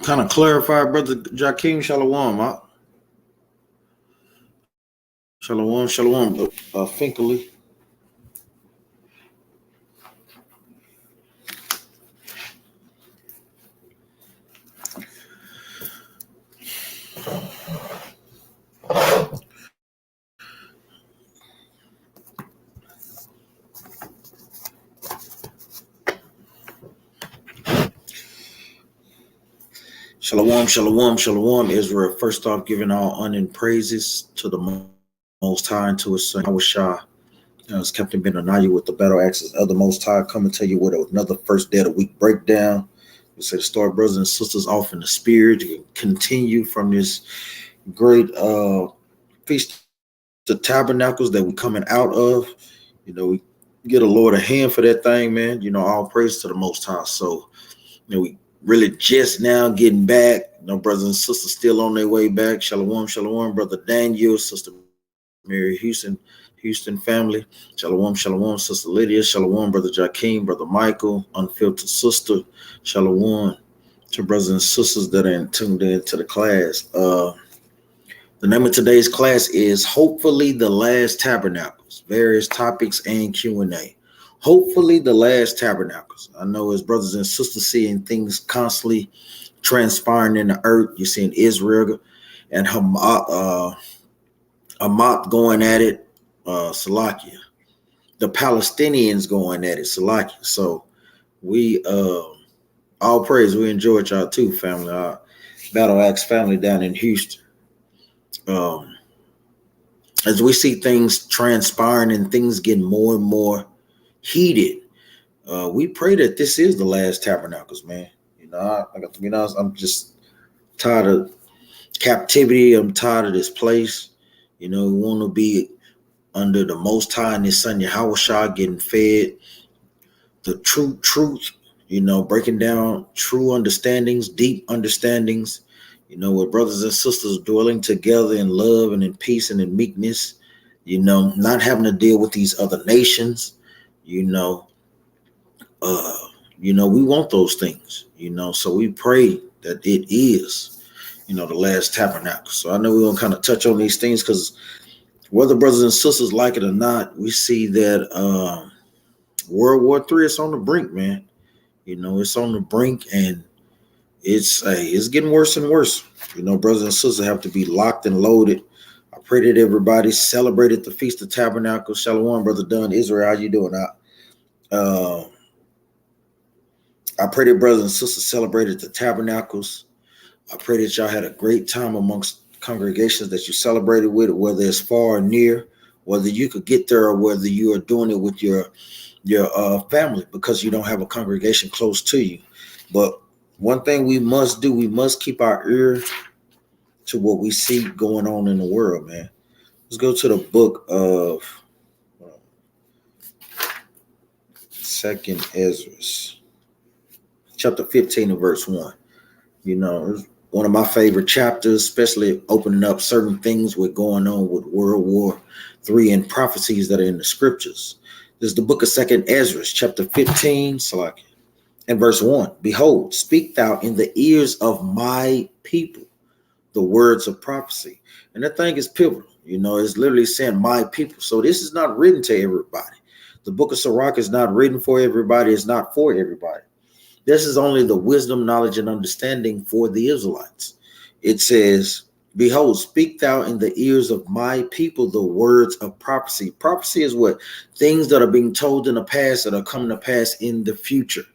kind of clarify, Brother Jakeem, Shalom, huh? Shalom, Finkley. Shalom, Israel. First off, giving all honor and praises to the Most High and to His Son, Yahweh. It's Captain Benaniyah with the Battle Axes of the Most High, coming to you with another first day of the week breakdown. We say to start, brothers and sisters, off in the spirit to continue from this great feast of Tabernacles that we're coming out of. We get a Lord a hand for that thing, man. All praise to the Most High. So, we really just now getting back. Brothers and sisters still on their way back. Shalom, Brother Daniel, Sister Mary Houston family. Shalom, Sister Lydia. Shalom, Brother Jakeem, Brother Michael, Unfiltered Sister. Shalom to brothers and sisters that are tuned in to the class. The name of today's class is Hopefully the Last Tabernacles, various topics and Q&A. Hopefully the last tabernacles. I know as brothers and sisters seeing things constantly transpiring in the earth. You're seeing Israel and Hamat going at it, Salakia. The Palestinians going at it, Salakia. So we all praise. We enjoyed y'all too, family. Our Battle Axe family down in Houston. As we see things transpiring and things getting more and more heated, we pray that this is the last tabernacles, man. I got to be honest, I'm just tired of captivity. I'm tired of this place. We want to be under the Most High and His Son Yahweh, getting fed the true truth, breaking down true understandings, deep understandings, with brothers and sisters dwelling together in love and in peace and in meekness, not having to deal with these other nations. We want those things, so we pray that it is, the last tabernacle. So I know we're going to kind of touch on these things because whether brothers and sisters like it or not, we see that World War III is on the brink, man. It's on the brink and it's getting worse and worse. Brothers and sisters have to be locked and loaded. I pray that everybody celebrated the Feast of Tabernacles. Shalom, Brother Dunn. Israel, how you doing? I pray that brothers and sisters celebrated the Tabernacles. I pray that y'all had a great time amongst congregations that you celebrated with, whether it's far or near, whether you could get there or whether you are doing it with your family because you don't have a congregation close to you. But one thing we must do, we must keep our ear to what we see going on in the world, man. Let's go to the book of 2nd Ezra, chapter 15 and verse 1. It's one of my favorite chapters, especially opening up certain things with going on with World War III and prophecies that are in the scriptures. This is the book of 2nd Ezra, chapter 15, and verse 1. Behold, speak thou in the ears of my people the words of prophecy. And that thing is pivotal. It's literally saying my people. So this is not written to everybody. The book of Sirach is not written for everybody. It's not for everybody. This is only the wisdom, knowledge, and understanding for the Israelites. It says, behold, speak thou in the ears of my people the words of prophecy. Prophecy is what? Things that are being told in the past that are coming to pass in the future.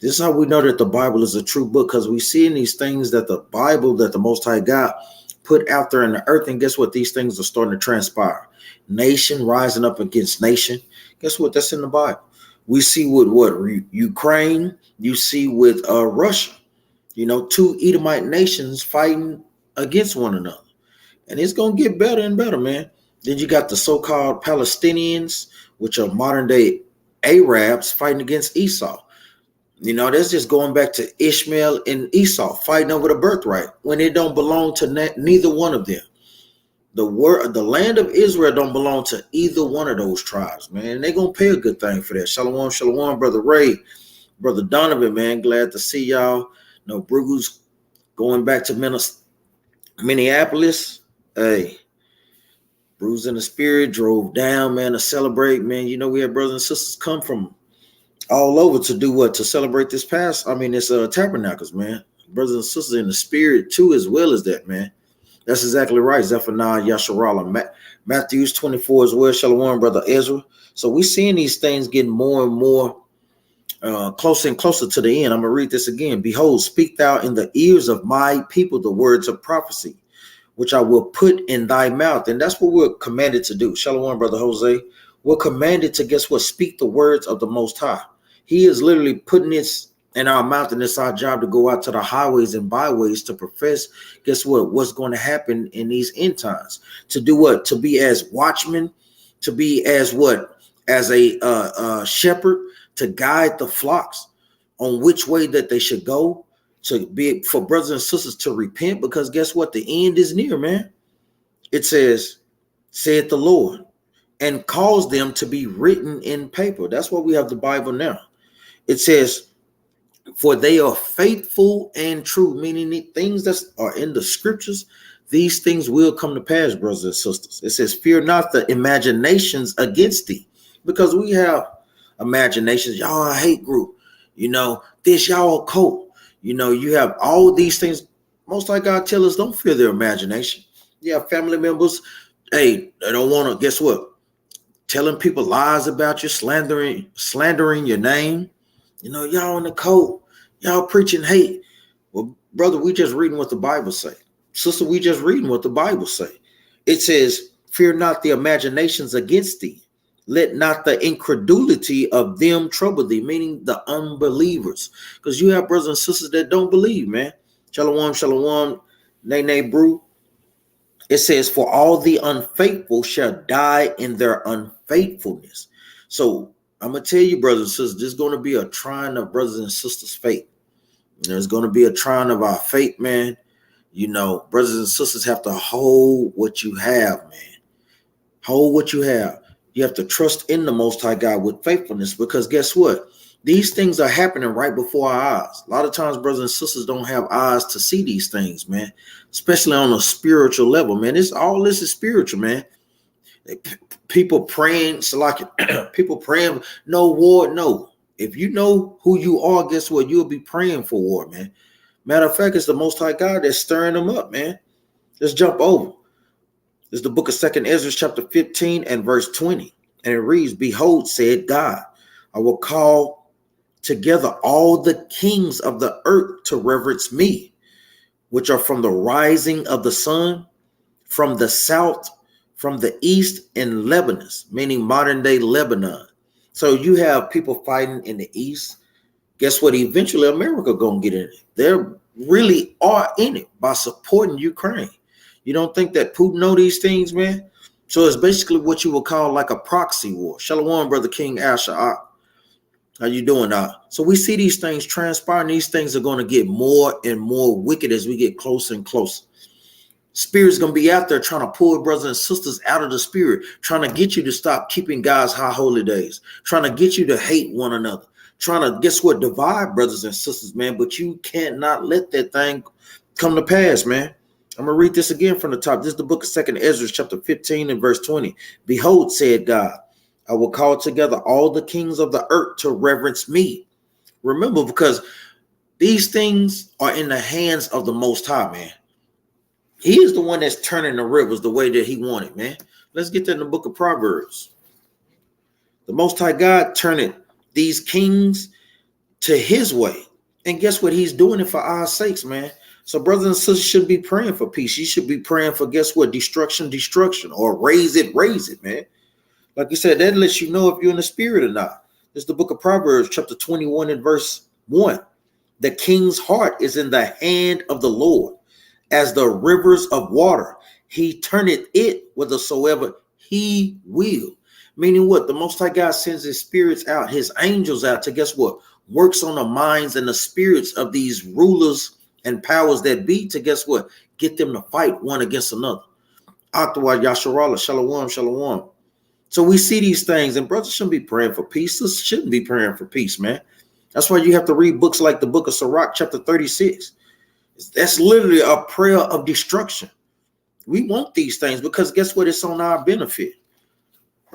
This is how we know that the Bible is a true book, because we see in these things that the Bible, that the Most High God put out there in the earth, and guess what? These things are starting to transpire. Nation rising up against nation. Guess what? That's in the Bible. We see with Ukraine, you see with Russia, two Edomite nations fighting against one another. And it's going to get better and better, man. Then you got the so-called Palestinians, which are modern day Arabs fighting against Esau. That's just going back to Ishmael and Esau fighting over the birthright when it don't belong to neither one of them. The land of Israel don't belong to either one of those tribes, man. They're going to pay a good thing for that. Shalom, Brother Ray, Brother Donovan, man. Glad to see y'all. Brugus going back to Minneapolis, hey, bruised in the spirit, drove down, man, to celebrate, man. You know, we had brothers and sisters come from all over to do what? To celebrate this past. I mean, it's Tabernacles, man. Brothers and sisters in the spirit too, as well as that, man. That's exactly right. Zephaniah, Yasharallah, Matthews 24 as well. Shalom, brother Ezra. So we seeing these things getting more and more closer and closer to the end. I'm gonna read this again. Behold, speak thou in the ears of my people the words of prophecy, which I will put in thy mouth. And that's what we're commanded to do. Shalom, brother Jose. We're commanded to, guess what? Speak the words of the Most High. He is literally putting this in our mouth, and it's our job to go out to the highways and byways to profess, guess what? What's going to happen in these end times. To do what? To be as watchmen, to be as what? As a shepherd, to guide the flocks on which way that they should go, to be for brothers and sisters to repent, because guess what? The end is near, man. It says, saith the Lord, and cause them to be written in paper. That's why we have the Bible now. It says, for they are faithful and true, meaning the things that are in the scriptures, these things will come to pass, brothers and sisters. It says, fear not the imaginations against thee, because we have imaginations. Y'all a hate group, you know, this y'all a cult, you know, you have all these things. Most like God tell us, don't fear their imagination. You have family members, hey, they don't want to, guess what? Telling people lies about you, slandering your name. You know, y'all in the cult, y'all preaching hate. Well, brother, we just reading what the Bible say. Sister, we just reading what the Bible say. It says, fear not the imaginations against thee. Let not the incredulity of them trouble thee, meaning the unbelievers. Because you have brothers and sisters that don't believe, man. Shalom, shalom, nay, brew. It says, for all the unfaithful shall die in their unfaithfulness. So I'm going to tell you, brothers and sisters, there's going to be a trying of brothers and sisters' faith. There's going to be a trying of our faith, man. You know, brothers and sisters have to hold what you have, man. Hold what you have. You have to trust in the Most High God with faithfulness, because guess what? These things are happening right before our eyes. A lot of times, brothers and sisters don't have eyes to see these things, man, especially on a spiritual level, man. All this is spiritual, man. People praying, so like people praying, no war, no. If you know who you are, guess what? You'll be praying for war, man. Matter of fact, it's the Most High God that's stirring them up, man. Let's jump over. This is the book of 2 Ezra, chapter 15 and verse 20. And it reads, behold, said God, I will call together all the kings of the earth to reverence me, which are from the rising of the sun, from the south, from the east, and Lebanon, meaning modern day Lebanon. So you have people fighting in the east. Guess what? Eventually America gonna get in it. They really are in it by supporting Ukraine. You don't think that Putin know these things, man? So it's basically what you would call like a proxy war. Shalom, brother King Asher. How you doing? So we see these things transpiring. These things are going to get more and more wicked as we get closer and closer. Spirit's going to be out there trying to pull brothers and sisters out of the spirit, trying to get you to stop keeping God's high holy days, trying to get you to hate one another, trying to, guess what, divide brothers and sisters, man. But you cannot let that thing come to pass, man. I'm going to read this again from the top. This is the book of 2 Ezra, chapter 15 and verse 20. Behold, said God, I will call together all the kings of the earth to reverence me. Remember, because these things are in the hands of the Most High, man. He is the one that's turning the rivers the way that he wanted, man. Let's get that in the book of Proverbs. The Most High God turning these kings to his way. And guess what? He's doing it for our sakes, man. So brothers and sisters should be praying for peace. You should be praying for, guess what? Destruction, or raise it, man. Like you said, that lets you know if you're in the spirit or not. This is the book of Proverbs, chapter 21 and verse 1. The king's heart is in the hand of the Lord, as the rivers of water. He turneth it whithersoever he will. Meaning what? The Most High God sends his spirits out, his angels out to, guess what? Works on the minds and the spirits of these rulers and powers that be to, guess what? Get them to fight one against another. Aktawad Yasharallah, shalom, shalom. So we see these things, and brothers shouldn't be praying for peace. Sisters shouldn't be praying for peace, man. That's why you have to read books like the book of Sirach, chapter 36. That's literally a prayer of destruction. We want these things because guess what? It's on our benefit.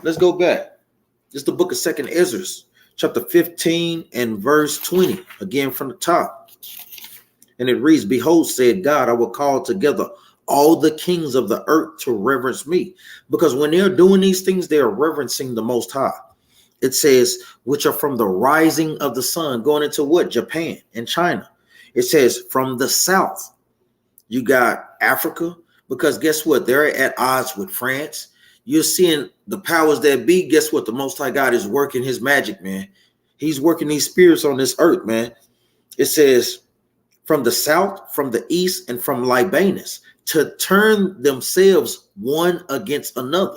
Let's go back. This is the book of 2nd Ezra, chapter 15 and verse 20. Again from the top. And it reads, behold, said God, I will call together all the kings of the earth to reverence me. Because when they're doing these things, they're reverencing the Most High. It says, which are from the rising of the sun, going into what? Japan and China. It says from the south, you got Africa, because guess what? They're at odds with France. You're seeing the powers that be. Guess what? The Most High God is working his magic, man. He's working these spirits on this earth, man. It says from the south, from the east, and from Libanus to turn themselves one against another.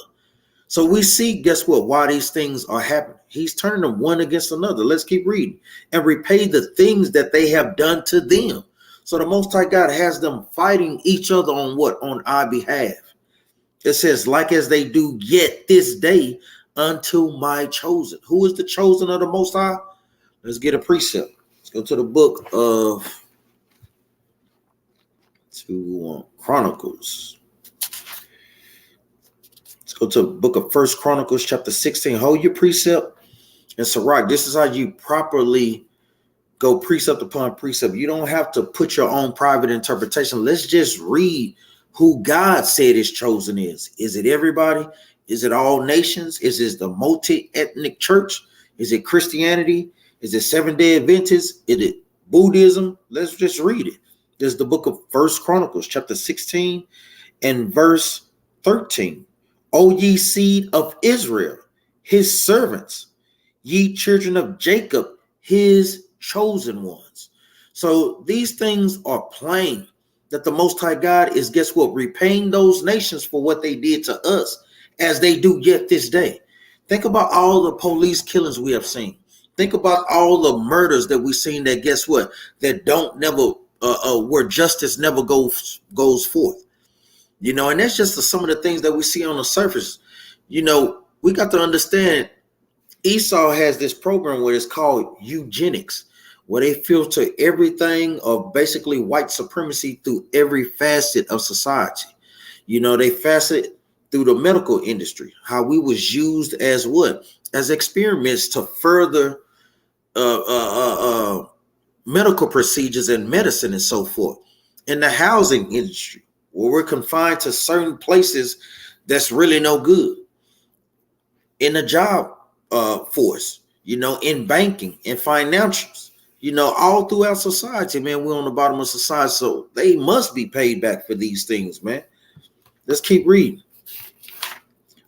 So we see, guess what? Why these things are happening. He's turning them one against another. Let's keep reading. And repay the things that they have done to them. So the Most High God has them fighting each other on what? On our behalf. It says, like as they do yet this day unto my chosen. Who is the chosen of the Most High? Let's get a precept. Let's go to the book of Chronicles. Let's go to the book of 1 Chronicles chapter 16. Hold your precept. And Sirach, this is how you properly go precept upon precept. You don't have to put your own private interpretation. Let's just read who God said his chosen is. Is it everybody? Is it all nations? Is it the multi-ethnic church? Is it Christianity? Is it Seventh-day Adventists? Is it Buddhism? Let's just read it. There's the book of 1 Chronicles chapter 16 and verse 13. O ye seed of Israel, his servants, ye children of Jacob, his chosen ones. So these things are plain that the Most High God is, guess what, repaying those nations for what they did to us, as they do yet this day. Think about all the police killings we have seen. Think about all the murders that we've seen that, guess what, that don't never where justice never goes forth. You know, and that's just some of the things that we see on the surface. You know, we got to understand Esau has this program where it's called eugenics, where they filter everything of basically white supremacy through every facet of society. You know, they facet through the medical industry, how we was used as what? As experiments to further medical procedures and medicine and so forth. In the housing industry, where we're confined to certain places that's really no good. In the job force, you know, in banking and financials, you know, all throughout society, man, we're on the bottom of society. So they must be paid back for these things, man. Let's keep reading.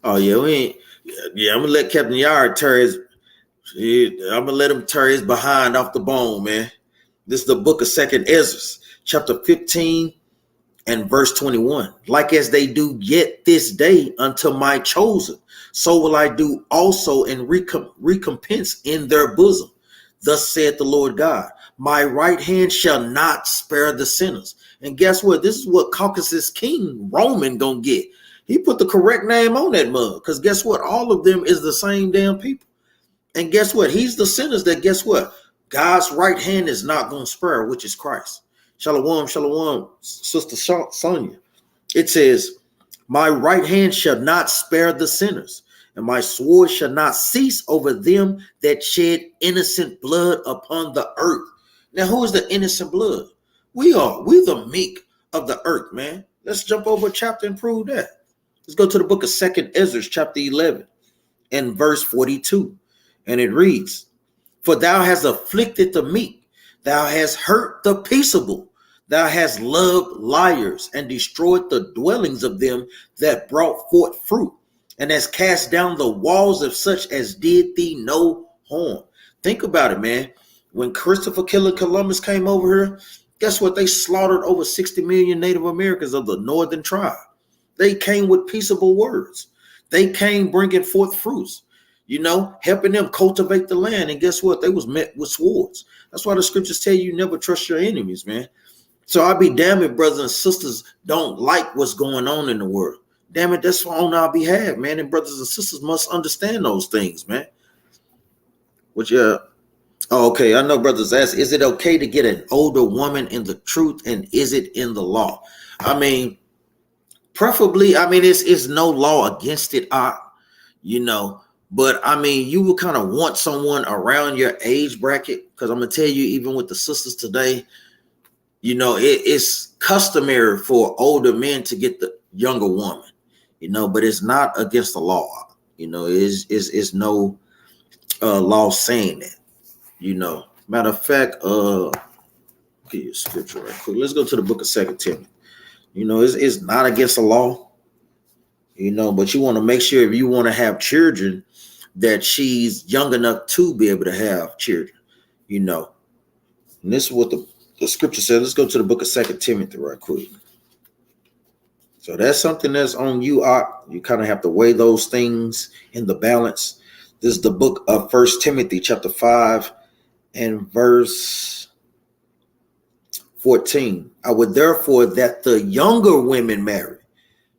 Oh, yeah, I'm gonna let Captain Yard I'm gonna let him tear his behind off the bone, man. This is the book of 2nd Ezra, chapter 15 and verse 21. Like as they do yet this day unto my chosen, so will I do also and recompense in their bosom. Thus saith the Lord God, my right hand shall not spare the sinners. And guess what? This is what Caucasus King Roman gonna get. He put the correct name on that mug, because guess what? All of them is the same damn people. And guess what? He's the sinners that, guess what? God's right hand is not going to spare, which is Christ. Shalom, shalom, Sister Sonia. It says, my right hand shall not spare the sinners, and my sword shall not cease over them that shed innocent blood upon the earth. Now, who is the innocent blood? We are. We're the meek of the earth, man. Let's jump over a chapter and prove that. Let's go to the book of 2nd Ezra, chapter 11, and verse 42. And it reads, for thou hast afflicted the meek, thou hast hurt the peaceable, thou hast loved liars, and destroyed the dwellings of them that brought forth fruit, and hast cast down the walls of such as did thee no harm. Think about it, man. When Christopher Columbus came over here, guess what? They slaughtered over 60 million Native Americans of the northern tribe. They came with peaceable words. They came bringing forth fruits, you know, helping them cultivate the land. And guess what? They was met with swords. That's why the scriptures tell you never trust your enemies, man. So I'll be damned if brothers and sisters don't like what's going on in the world. Damn it, that's on our behalf, man. And brothers and sisters must understand those things, man. Which Oh, okay. I know brothers ask, is it okay to get an older woman in the truth, and is it in the law? I mean, preferably, I mean, it's no law against it, you know, but I mean, you would kind of want someone around your age bracket, because I'm gonna tell you, even with the sisters today, you know, it's customary for older men to get the younger woman, you know, but it's not against the law. You know, it's no law saying that, you know. Matter of fact, get your scripture right quick. Let's go to the book of 2 Timothy. You know, it's not against the law, you know, but you want to make sure if you want to have children that she's young enough to be able to have children, you know. And this is what the scripture says. Let's go to the book of 2 Timothy right quick. So that's something that's on you. You kind of have to weigh those things in the balance. This is the book of 1 Timothy chapter 5 and verse 14. I would therefore that the younger women marry,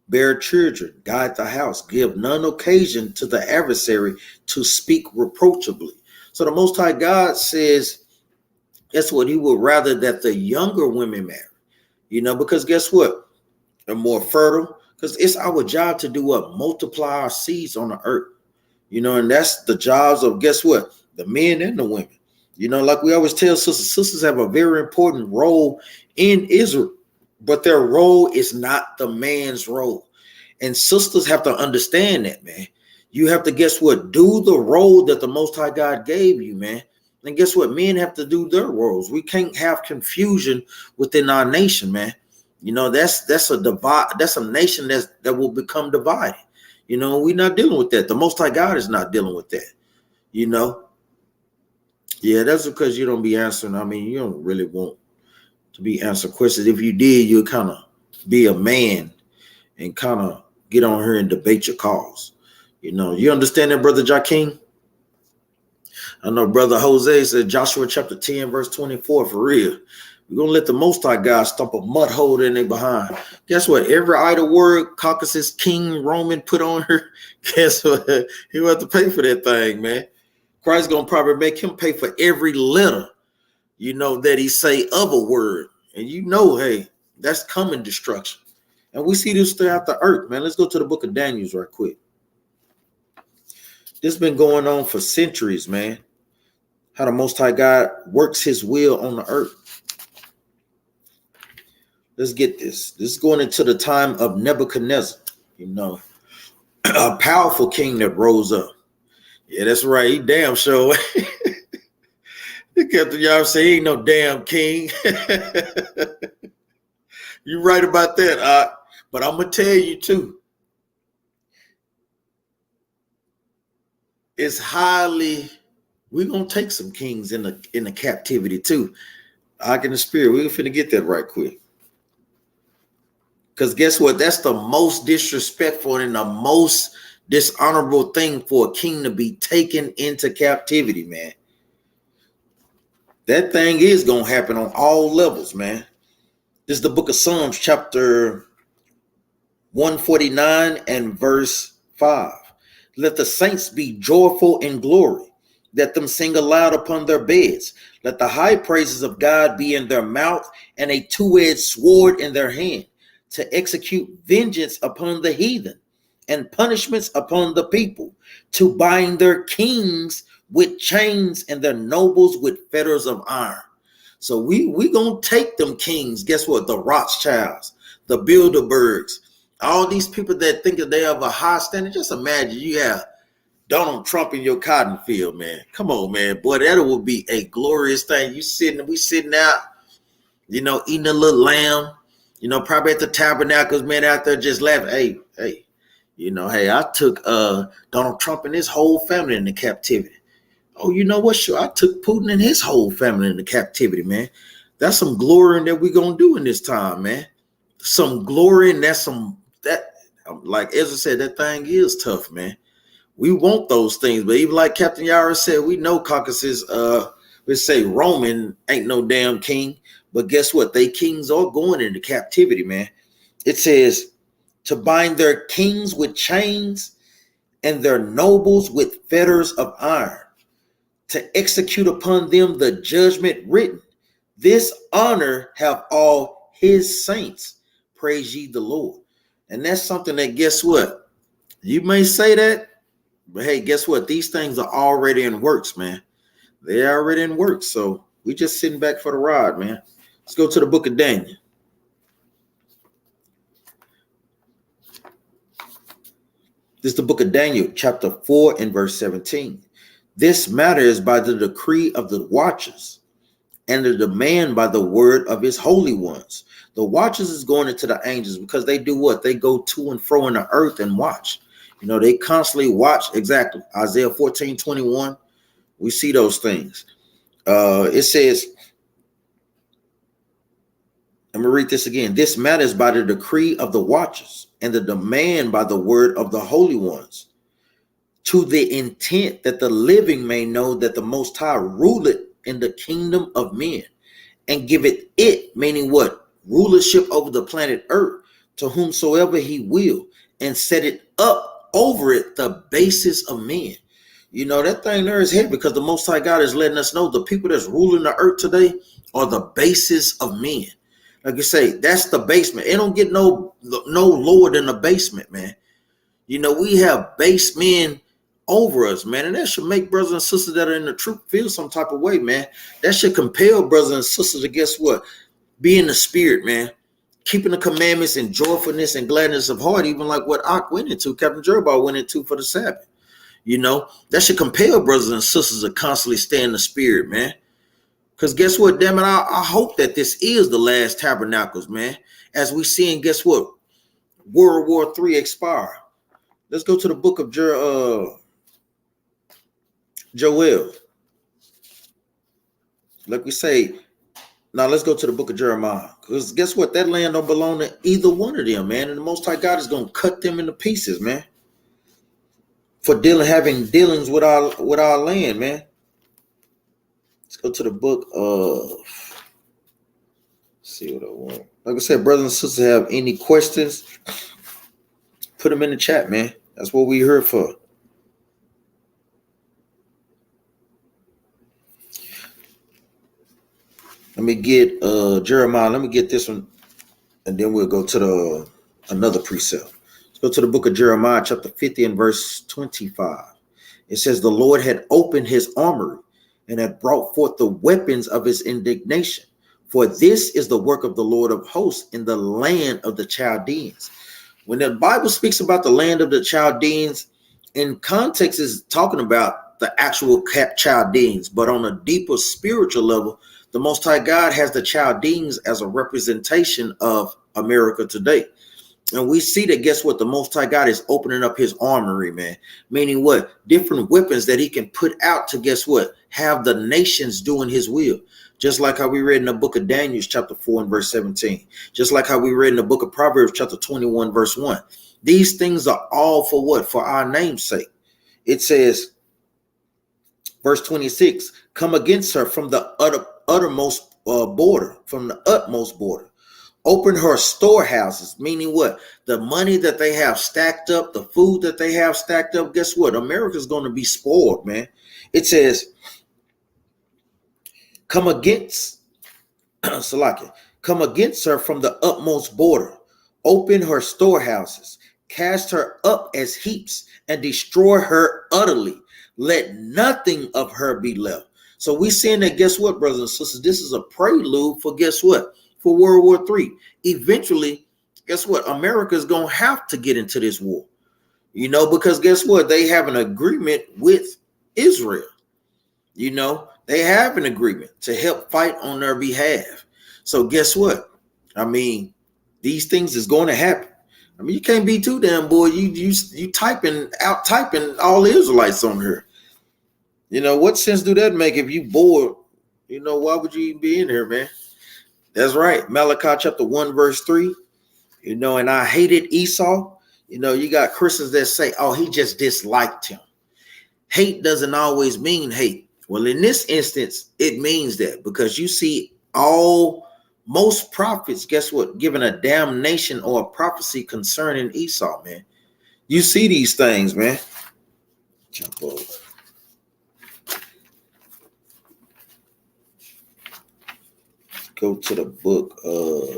bear children, guide the house, give none occasion to the adversary to speak reproachably. So the Most High God says that's what he would rather that the younger women marry, you know, because guess what? They're more fertile, because it's our job to do what? Multiply our seeds on the earth, you know, and that's the jobs of, guess what? The men and the women. You know, like we always tell sisters have a very important role in Israel, but their role is not the man's role. And sisters have to understand that, man. You have to, guess what? Do the role that the Most High God gave you, man. And guess what? Men have to do their roles. We can't have confusion within our nation, man. You know, that's a divide. That's a nation that will become divided. You know, we're not dealing with that. The Most High God is not dealing with that. You know. Yeah, that's because you don't be answering. I mean, you don't really want to be answering questions. If you did, you'd kind of be a man and kind of get on here and debate your cause. You know, you understand that, Brother Jakeem? I know Brother Jose said Joshua chapter 10, verse 24, for real. We're going to let the Most High God stump a mud hole in their behind. Guess what? Every idle word Caucasus King Roman put on her, guess what? He will have to pay for that thing, man. Christ's going to probably make him pay for every letter, you know, that he say of a word. And you know, hey, that's coming destruction. And we see this throughout the earth, man. Let's go to the book of Daniel right quick. This has been going on for centuries, man. How the Most High God works his will on the earth. Let's get this. This is going into the time of Nebuchadnezzar, you know, a powerful king that rose up. Yeah, that's right. He damn sure. Captain y'all say he ain't no damn king. You're right about that, but I'm gonna tell you too. It's highly. We're gonna take some kings in the captivity too. In the spirit, we're finna get that right quick. Because guess what? That's the most disrespectful and the most dishonorable thing for a king to be taken into captivity, man. That thing is going to happen on all levels, man. This is the book of Psalms, chapter 149 and verse 5. Let the saints be joyful in glory. Let them sing aloud upon their beds. Let the high praises of God be in their mouth and a two-edged sword in their hand, to execute vengeance upon the heathen and punishments upon the people, to bind their kings with chains and their nobles with fetters of iron. So we gonna take them kings. Guess what? The Rothschilds, the Bilderbergs, all these people that think that they have a high standard. Just imagine you have Donald Trump in your cotton field, man. Come on, man. Boy, that would be a glorious thing. We sitting out, you know, eating a little lamb, you know, probably at the Tabernacles, man, out there just laughing. Hey, you know, hey, I took Donald Trump and his whole family into captivity. Oh, you know what? Sure, I took Putin and his whole family into captivity, man. That's some glory that we're going to do in this time, man. Some glory, and like Ezra said, that thing is tough, man. We want those things, but even like Captain Yara said, we know Caucasus, we say Roman ain't no damn king. But guess what? They kings are going into captivity, man. It says to bind their kings with chains and their nobles with fetters of iron, to execute upon them the judgment written. This honor have all his saints. Praise ye the Lord. And that's something that, guess what? You may say that, but hey, guess what? These things are already in works, man. They're already in works. So we just sitting back for the ride, man. Let's go to the book of Daniel. This is the book of Daniel, chapter 4 and verse 17. This matter is by the decree of the watchers and the demand by the word of his holy ones. The watchers is going into the angels because they do what? They go to and fro in the earth and watch. You know, they constantly watch. Exactly. Isaiah 14:21. We see those things. It says, let me read this again. This matters by the decree of the watchers and the demand by the word of the holy ones, to the intent that the living may know that the Most High ruleth in the kingdom of men and giveth it, meaning what? Rulership over the planet earth to whomsoever he will, and set it up over it the basis of men. You know, that thing there is heavy because the Most High God is letting us know the people that's ruling the earth today are the basis of men. Like you say, that's the basement. It don't get no lower than the basement, man. You know, we have base men over us, man, and that should make brothers and sisters that are in the truth feel some type of way, man. That should compel brothers and sisters to, guess what? Be in the spirit, man. Keeping the commandments and joyfulness and gladness of heart, even like what Ak went into, Captain Jerubbaal went into for the Sabbath. You know, that should compel brothers and sisters to constantly stay in the spirit, man. Because guess what, damn it, I hope that this is the last Tabernacles, man. As we see, and guess what? World War III expire. Let's go to the book of Joel. Like we say, now let's go to the book of Jeremiah. Because guess what? That land don't belong to either one of them, man. And the Most High God is going to cut them into pieces, man. For having dealings with our land, man. Let's go to the book of, see what I want. Like I said, brothers and sisters, have any questions, put them in the chat, man. That's what we're here for. Let me get Jeremiah. Let me get this one, and then we'll go to another precept. Let's go to the book of Jeremiah, chapter 50 and verse 25. It says, the Lord had opened his armory and had brought forth the weapons of his indignation. For this is the work of the Lord of hosts in the land of the Chaldeans. When the Bible speaks about the land of the Chaldeans, in context is talking about the actual Chaldeans, but on a deeper spiritual level, the Most High God has the Chaldeans as a representation of America today. And we see that, guess what? The Most High God is opening up his armory, man. Meaning what? Different weapons that he can put out to, guess what? Have the nations doing his will. Just like how we read in the book of Daniel, chapter 4 and verse 17. Just like how we read in the book of Proverbs, chapter 21, verse 1. These things are all for what? For our name's sake. It says, verse 26, come against her from the uttermost border, from the utmost border. Open her storehouses, meaning what? The money that they have stacked up, the food that they have stacked up, guess what? America's going to be spoiled, man. It says, come against, Salakia, come against her from the utmost border. Open her storehouses, cast her up as heaps, and destroy her utterly. Let nothing of her be left. So we saying that, guess what, brothers and sisters? This is a prelude for, guess what? For World War III. Eventually, guess what? America is going to have to get into this war. You know, because guess what? They have an agreement with Israel. You know, they have an agreement to help fight on their behalf. So guess what? I mean, these things is going to happen. I mean, you can't be too damn boy. You typing all the Israelites on here. You know, what sense do that make if you bored? You know, why would you even be in here, man? That's right. Malachi chapter 1, verse 3. You know, and I hated Esau. You know, you got Christians that say, oh, he just disliked him. Hate doesn't always mean hate. Well, in this instance, it means that, because you see most prophets, guess what, giving a damnation or a prophecy concerning Esau, man. You see these things, man. Jump over. go to the book of,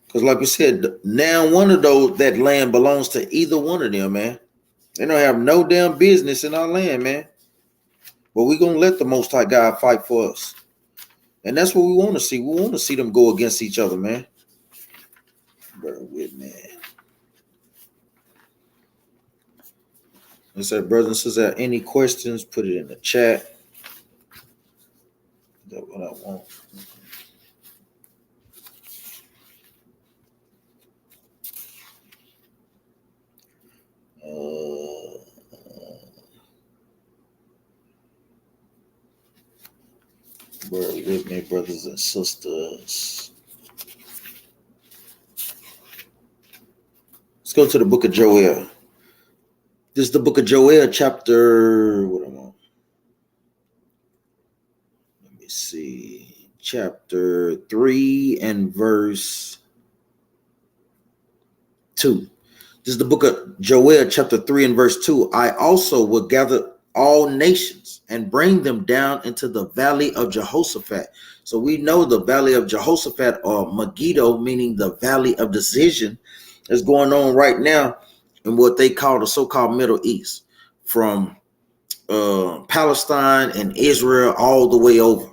because like we said, now one of those, that land belongs to either one of them, man. They don't have no damn business in our land, man. But we're going to let the Most High God fight for us. And that's what we want to see. We want to see them go against each other, man. Bear with me. I said, brothers and sisters, any questions, put it in the chat. That's what I want. Bear with me, brothers and sisters. Let's go to the book of Joel. This is the book of Joel, chapter, what am I? Let me see. Chapter 3 and verse 2. This is the book of Joel, chapter 3 and verse 2. I also will gather all nations and bring them down into the valley of Jehoshaphat. So we know the valley of Jehoshaphat, or Megiddo, meaning the valley of decision, is going on right now in what they call the so-called Middle East, from Palestine and Israel all the way over.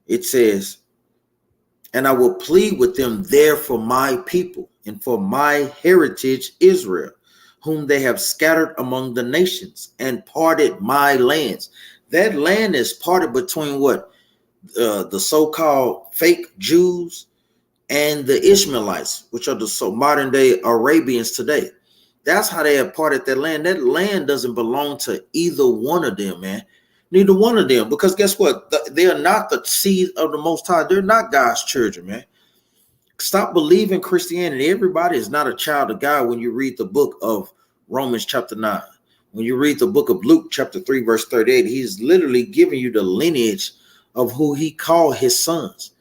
It says, and I will plead with them there for my people and for my heritage Israel, whom they have scattered among the nations, and parted my lands. That land is parted between what? The so-called fake Jews and the Ishmaelites, which are the modern day Arabians today. That's how they have parted that land. That land doesn't belong to either one of them, man. Neither one of them. Because guess what? They are not the seed of the Most High. They're not God's children, man. Stop believing Christianity. Everybody is not a child of God when you read the book of Romans chapter 9. When you read the book of Luke chapter 3 verse 38, he's literally giving you the lineage of who he called his sons.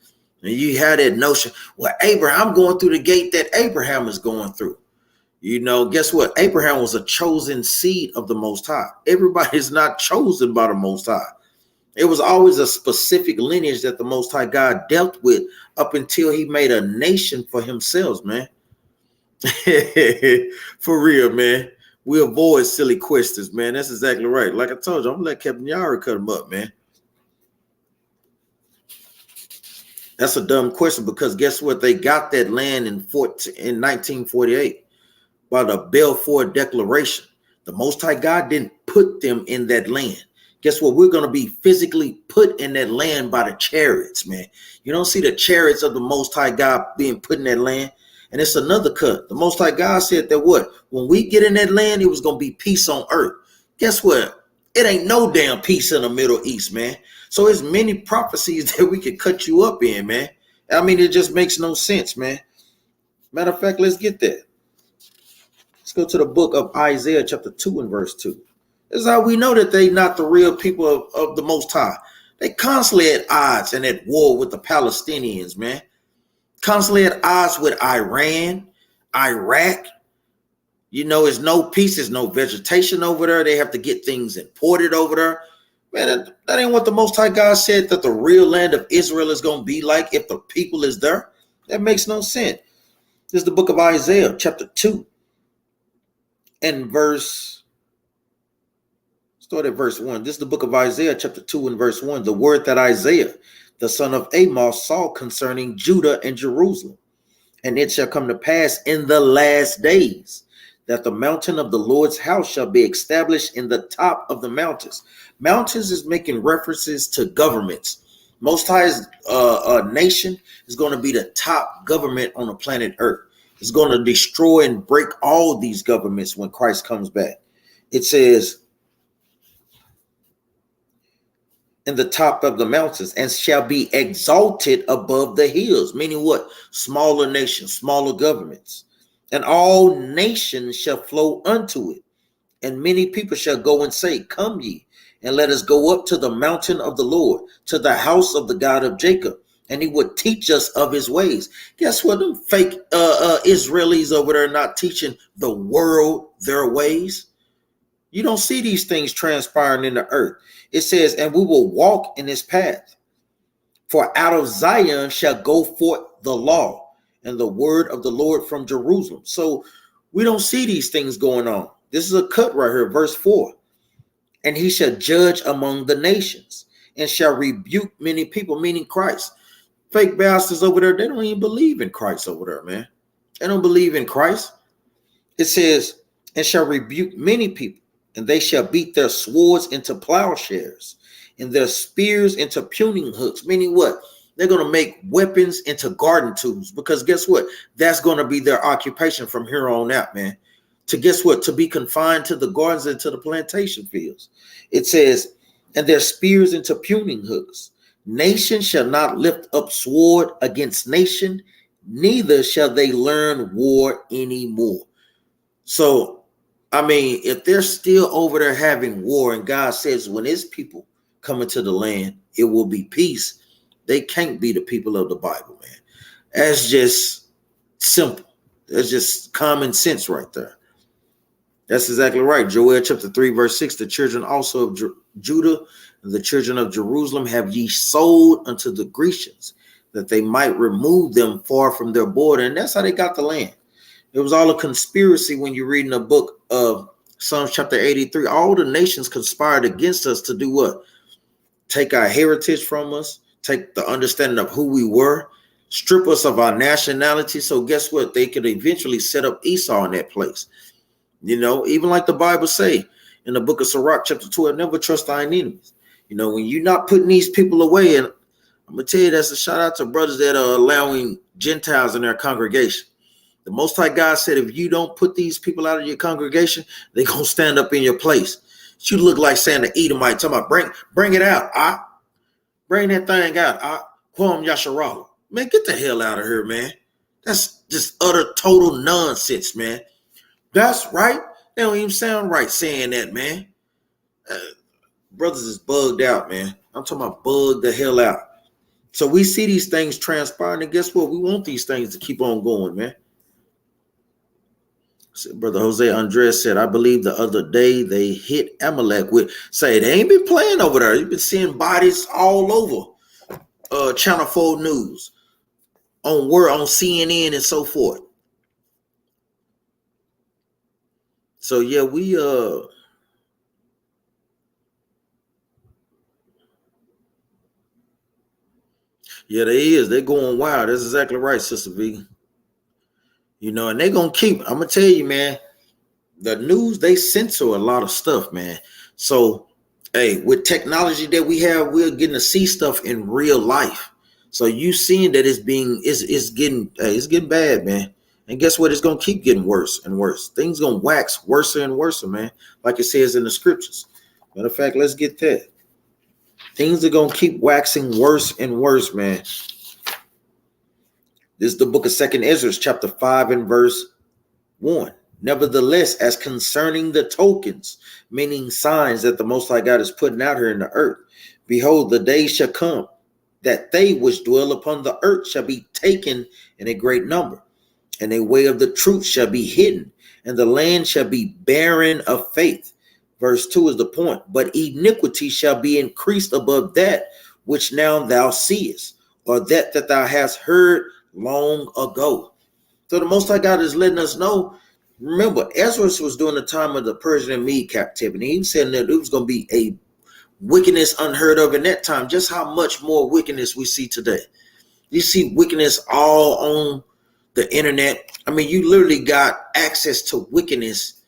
And you had that notion, well, Abraham, I'm going through the gate that Abraham is going through. You know, guess what? Abraham was a chosen seed of the Most High. Everybody is not chosen by the Most High. It was always a specific lineage that the Most High God dealt with up until he made a nation for himself, man. For real, man. We avoid silly questions, man. That's exactly right. Like I told you, I'm going to let Captain Yara cut him up, man. That's a dumb question, because guess what? They got that land in 1948 by the Balfour Declaration. The Most High God didn't put them in that land. Guess what? We're going to be physically put in that land by the chariots, man. You don't see the chariots of the Most High God being put in that land. And it's another cut. The Most High God said that what? When we get in that land, it was going to be peace on earth. Guess what? It ain't no damn peace in the Middle East, man. So there's many prophecies that we could cut you up in, man. I mean, it just makes no sense, man. Matter of fact, let's get that. Let's go to the book of Isaiah chapter 2 and verse 2. This is how we know that they not the real people of the Most High. They constantly at odds and at war with the Palestinians, man. Constantly at odds with Iran, Iraq. You know, there's no peace, there's no vegetation over there. They have to get things imported over there. Man, that ain't what the Most High God said that the real land of Israel is going to be like if the people is there. That makes no sense. This is the book of Isaiah, chapter 2, and start at verse 1. This is the book of Isaiah, chapter 2, and verse 1. The word that Isaiah, the son of Amos, saw concerning Judah and Jerusalem. And it shall come to pass in the last days that the mountain of the Lord's house shall be established in the top of the mountains. Mountains is making references to governments. Most High's nation is going to be the top government on the planet Earth. It's going to destroy and break all these governments when Christ comes back. It says, in the top of the mountains, and shall be exalted above the hills. Meaning what? Smaller nations, smaller governments. And all nations shall flow unto it. And many people shall go and say, come ye, and let us go up to the mountain of the Lord, to the house of the God of Jacob. And he would teach us of his ways. Guess what? Them fake Israelis over there not teaching the world their ways. You don't see these things transpiring in the earth. It says, and we will walk in his path. For out of Zion shall go forth the law and the word of the Lord from Jerusalem. So we don't see these things going on. This is a cut right here, verse 4. And he shall judge among the nations and shall rebuke many people, meaning Christ. Fake bastards over there, they don't even believe in Christ over there, man. They don't believe in Christ. It says, and shall rebuke many people, and they shall beat their swords into plowshares and their spears into pruning hooks. Meaning what? They're going to make weapons into garden tools, because guess what? That's going to be their occupation from here on out, man. To guess what? To be confined to the gardens and to the plantation fields. It says, and their spears into pruning hooks. Nation shall not lift up sword against nation, neither shall they learn war anymore. So, I mean, if they're still over there having war, and God says when his people come into the land, it will be peace, they can't be the people of the Bible, man. That's just simple. That's just common sense right there. That's exactly right. Joel chapter 3, verse 6, the children also of Judah and the children of Jerusalem have ye sold unto the Grecians, that they might remove them far from their border. And that's how they got the land. It was all a conspiracy. When you read in the book of Psalms chapter 83, all the nations conspired against us to do what? Take our heritage from us, take the understanding of who we were, strip us of our nationality. So guess what? They could eventually set up Esau in that place. You know, even like the Bible say in the book of Sirach chapter 12, never trust thine enemies. You know, when you're not putting these people away, and I'm going to tell you, that's a shout out to brothers that are allowing Gentiles in their congregation. The Most High God said, if you don't put these people out of your congregation, they're going to stand up in your place. You look like saying the Edomite, talking about bring it out. Bring that thing out. Kwam Yasharala. Man, get the hell out of here, man. That's just utter total nonsense, man. That's right. They don't even sound right saying that, man. Brothers is bugged out, man. I'm talking about bugged the hell out. So we see these things transpiring, and guess what? We want these things to keep on going, man. Brother Jose Andres said, I believe the other day they hit Amalek with, say, they ain't been playing over there. You've been seeing bodies all over Channel 4 News, on CNN and so forth. So yeah, yeah, they is. They're going wild. That's exactly right, Sister V. You know, and they're going to keep, I'm going to tell you, man, the news, they censor a lot of stuff, man. So, hey, with technology that we have, we're getting to see stuff in real life. So you seeing that it's getting bad, man. And guess what? It's going to keep getting worse and worse. Things going to wax worse and worse, man. Like it says in the scriptures. Matter of fact, let's get that. Things are going to keep waxing worse and worse, man. This is the book of 2nd Ezra, chapter 5 and verse 1. Nevertheless, as concerning the tokens, meaning signs that the Most High God is putting out here in the earth, behold, the days shall come that they which dwell upon the earth shall be taken in a great number, and a way of the truth shall be hidden, and the land shall be barren of faith. Verse 2 is the point. But iniquity shall be increased above that which now thou seest, or that thou hast heard long ago. So the Most High God is letting us know. Remember, Ezra was during the time of the Persian and Mede captivity. He said that it was going to be a wickedness unheard of in that time. Just how much more wickedness we see today. You see wickedness all on the internet. I mean, you literally got access to wickedness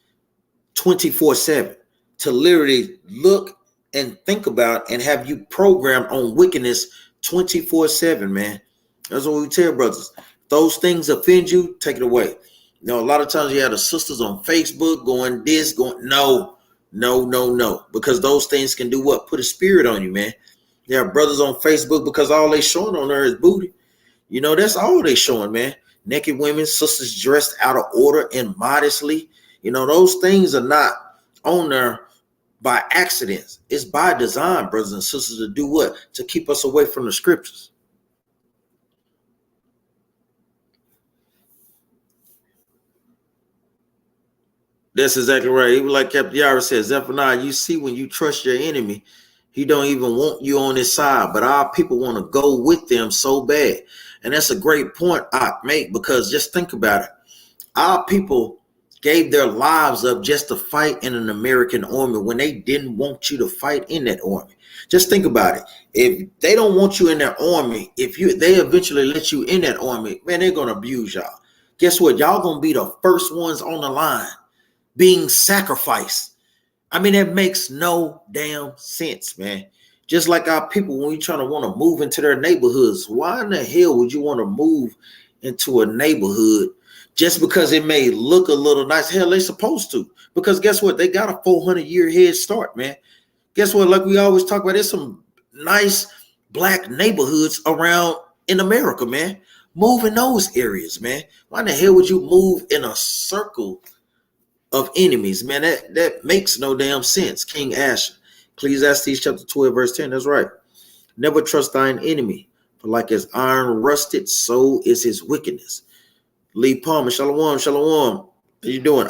24/7 to literally look and think about and have you programmed on wickedness 24/7, man. That's what we tell brothers. Those things offend you, take it away. You know, a lot of times you have the sisters on Facebook going this, going no, because those things can do what? Put a spirit on you, man. There are brothers on Facebook because all they showing on there is booty. You know, that's all they showing, man. Naked women, sisters dressed out of order and modestly. You know, those things are not on there by accidents. It's by design, brothers and sisters, to do what? To keep us away from the scriptures. That's exactly right. Even like Capt says, Zephaniah, you see when you trust your enemy, He don't even want you on his side, but our people want to go with them so bad. And that's a great point I make, because just think about it. Our people gave their lives up just to fight in an American army when they didn't want you to fight in that army. Just think about it. If they don't want you in their army, they eventually let you in that army, man, they're gonna abuse y'all. Guess what? Y'all gonna be the first ones on the line being sacrificed. I mean, that makes no damn sense, man. Just like our people, when we trying to want to move into their neighborhoods, why in the hell would you want to move into a neighborhood just because it may look a little nice? Hell, they supposed to. Because guess what? They got a 400-year head start, man. Guess what? Like we always talk about, there's some nice black neighborhoods around in America, man. Move in those areas, man. Why in the hell would you move in a circle of enemies, man? That makes no damn sense. King Asher, Ecclesiastes chapter 12, verse 10. That's right. Never trust thine enemy, for like as iron rusted, so is his wickedness. Lee Palmer, shalom, shalom. How you doing?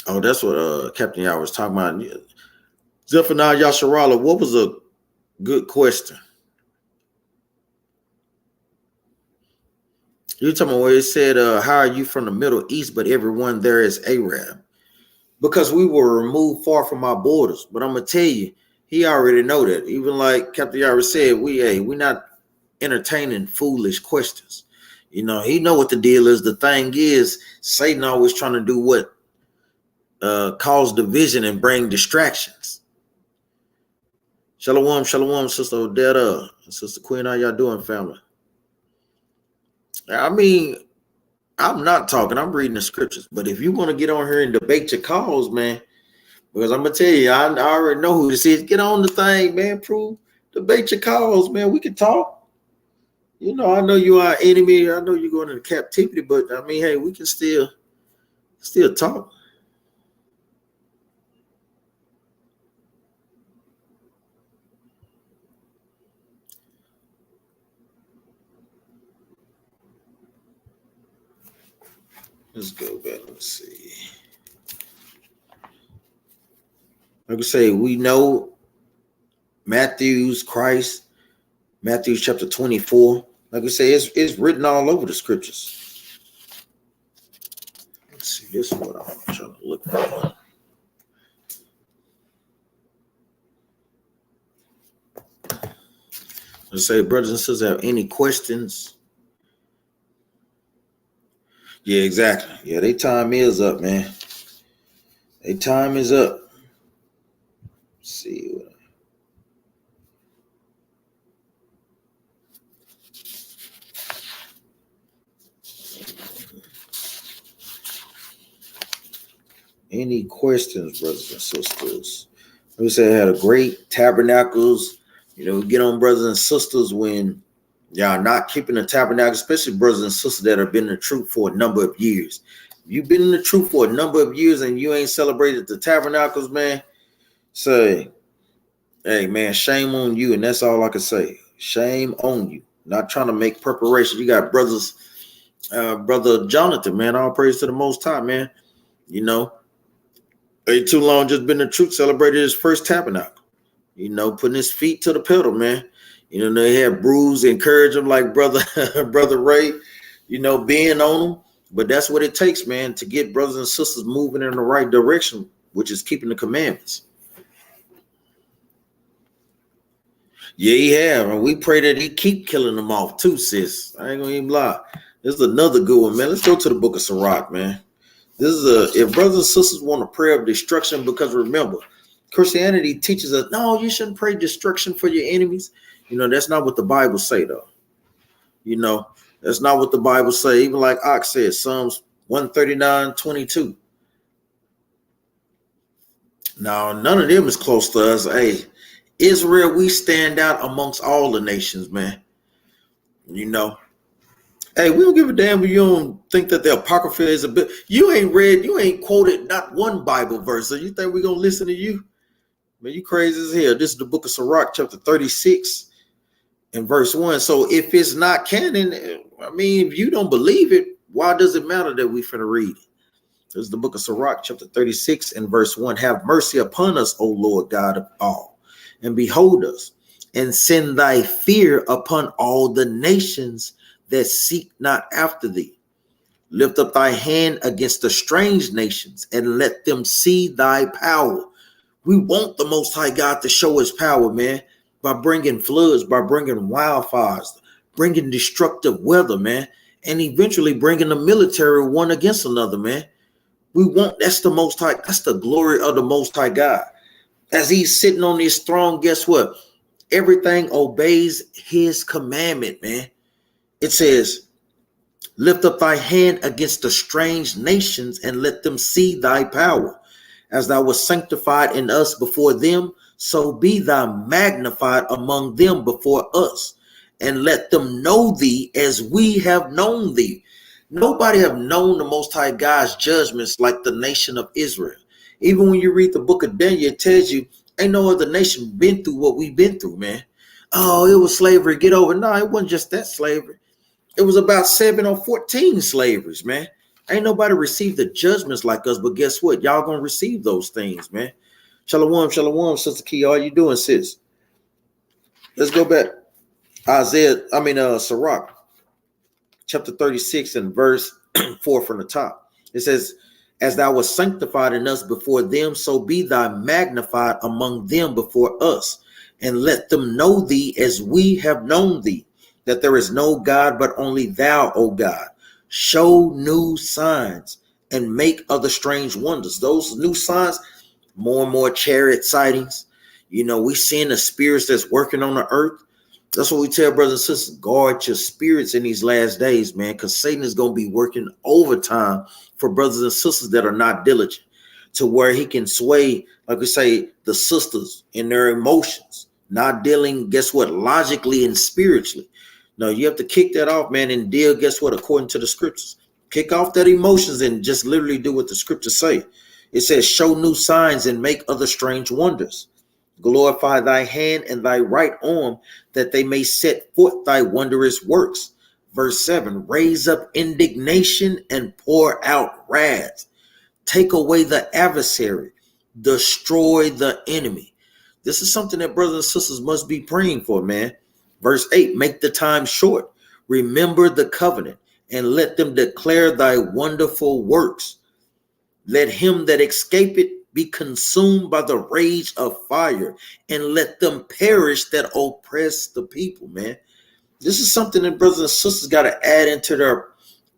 Oh, that's what Captain Yao was talking about. Zephaniah Yasharala, what was a good question? You're talking about where it said, how are you from the Middle East, but everyone there is Arab? Because we were removed far from our borders. But I'm going to tell you, he already know that. Even like Captain Yara said, we're not entertaining foolish questions. You know, he know what the deal is. The thing is, Satan always trying to do what? Cause division and bring distractions. Shalom, shalom, Sister Odetta, Sister Queen, how y'all doing, family? I mean, I'm not talking, I'm reading the scriptures. But if you want to get on here and debate your cause, man, because I'm going to tell you, I already know who this is. Get on the thing, man, debate your cause, man. We can talk. You know, I know you are enemy. I know you're going into captivity, but I mean, hey, we can still talk. Let's go back. Let's see. Like I say, we know Matthew's Christ, Matthew chapter 24. Like I say, it's written all over the scriptures. Let's see. This is what I'm trying to look for. Let's say, brothers and sisters, have any questions? Yeah, exactly. Yeah, their time is up, man. Their time is up. Let's see. Any questions, brothers and sisters? Like we said, I had a great Tabernacles. You know, get on, brothers and sisters, when y'all not keeping the tabernacle, especially brothers and sisters that have been in the truth for a number of years. If you've been in the truth for a number of years and you ain't celebrated the tabernacles, man, say, hey, man, shame on you. And that's all I can say. Shame on you. Not trying to make preparation. You got brothers, brother Jonathan, man, all praise to the Most High, man. You know, ain't too long just been in the truth, celebrated his first tabernacle. You know, putting his feet to the pedal, man. You know, they had bruise, encourage him like brother Ray, you know, being on him. But that's what it takes, man, to get brothers and sisters moving in the right direction, which is keeping the commandments. Yeah, he have. And we pray that he keep killing them off too, sis. I ain't gonna even lie. This is another good one, man. Let's go to the book of Sirach, man. This is if brothers and sisters want a prayer of destruction, because remember, Christianity teaches us, no, you shouldn't pray destruction for your enemies. You know, that's not what the Bible say, though. You know, that's not what the Bible say. Even like Ox said, Psalms 139:22. Now, none of them is close to us. Hey, Israel, we stand out amongst all the nations, man. You know, hey, we don't give a damn if you don't think that the Apocrypha is a bit. You ain't quoted not one Bible verse. So you think we're going to listen to you? Man, you crazy as hell. This is the book of Sirach, chapter 36 in verse 1. So if it's not canon, I mean, if you don't believe it, why does it matter that we finna read it? This is the book of Sirach, chapter 36 and verse 1. Have mercy upon us, O Lord God of all, and behold us, and send thy fear upon all the nations that seek not after thee. Lift up thy hand against the strange nations, and let them see thy power. We want the Most High God to show his power, man, by bringing floods, by bringing wildfires, bringing destructive weather, man, and eventually bringing the military one against another, man. We want, that's the Most High, that's the glory of the Most High God. As he's sitting on his throne, guess what? Everything obeys his commandment, man. It says, lift up thy hand against the strange nations and let them see thy power. As thou wast sanctified in us before them, so be thou magnified among them before us, and let them know thee as we have known thee. Nobody have known the Most High God's judgments like the nation of Israel. Even when you read the book of Daniel, it tells you ain't no other nation been through what we've been through, man. Oh, it was slavery, get over. No, it wasn't just that slavery. It was about 7 or 14 slaveries, man. Ain't nobody received the judgments like us, but guess what? Y'all gonna receive those things, man. Shalom, shalom, Sister Key. How you doing, sis? Let's go back. Sirach, chapter 36 and verse 4 from the top. It says, as thou wast sanctified in us before them, so be thou magnified among them before us, and let them know thee as we have known thee, that there is no God but only thou, O God. Show new signs and make other strange wonders. Those new signs, more and more chariot sightings. You know, we seeing the spirits that's working on the earth. That's what we tell brothers and sisters, guard your spirits in these last days, man, because Satan is going to be working overtime for brothers and sisters that are not diligent, to where he can sway, like we say, the sisters in their emotions, not dealing, guess what, logically and spiritually. No, you have to kick that off, man, and deal, guess what, according to the scriptures. Kick off that emotions and just literally do what the scriptures say. It says, show new signs and make other strange wonders. Glorify thy hand and thy right arm, that they may set forth thy wondrous works. Verse 7, raise up indignation and pour out wrath. Take away the adversary, destroy the enemy. This is something that brothers and sisters must be praying for, man. Verse 8, make the time short. Remember the covenant and let them declare thy wonderful works. Let him that escapeth be consumed by the rage of fire, and let them perish that oppress the people, man. This is something that brothers and sisters got to add into their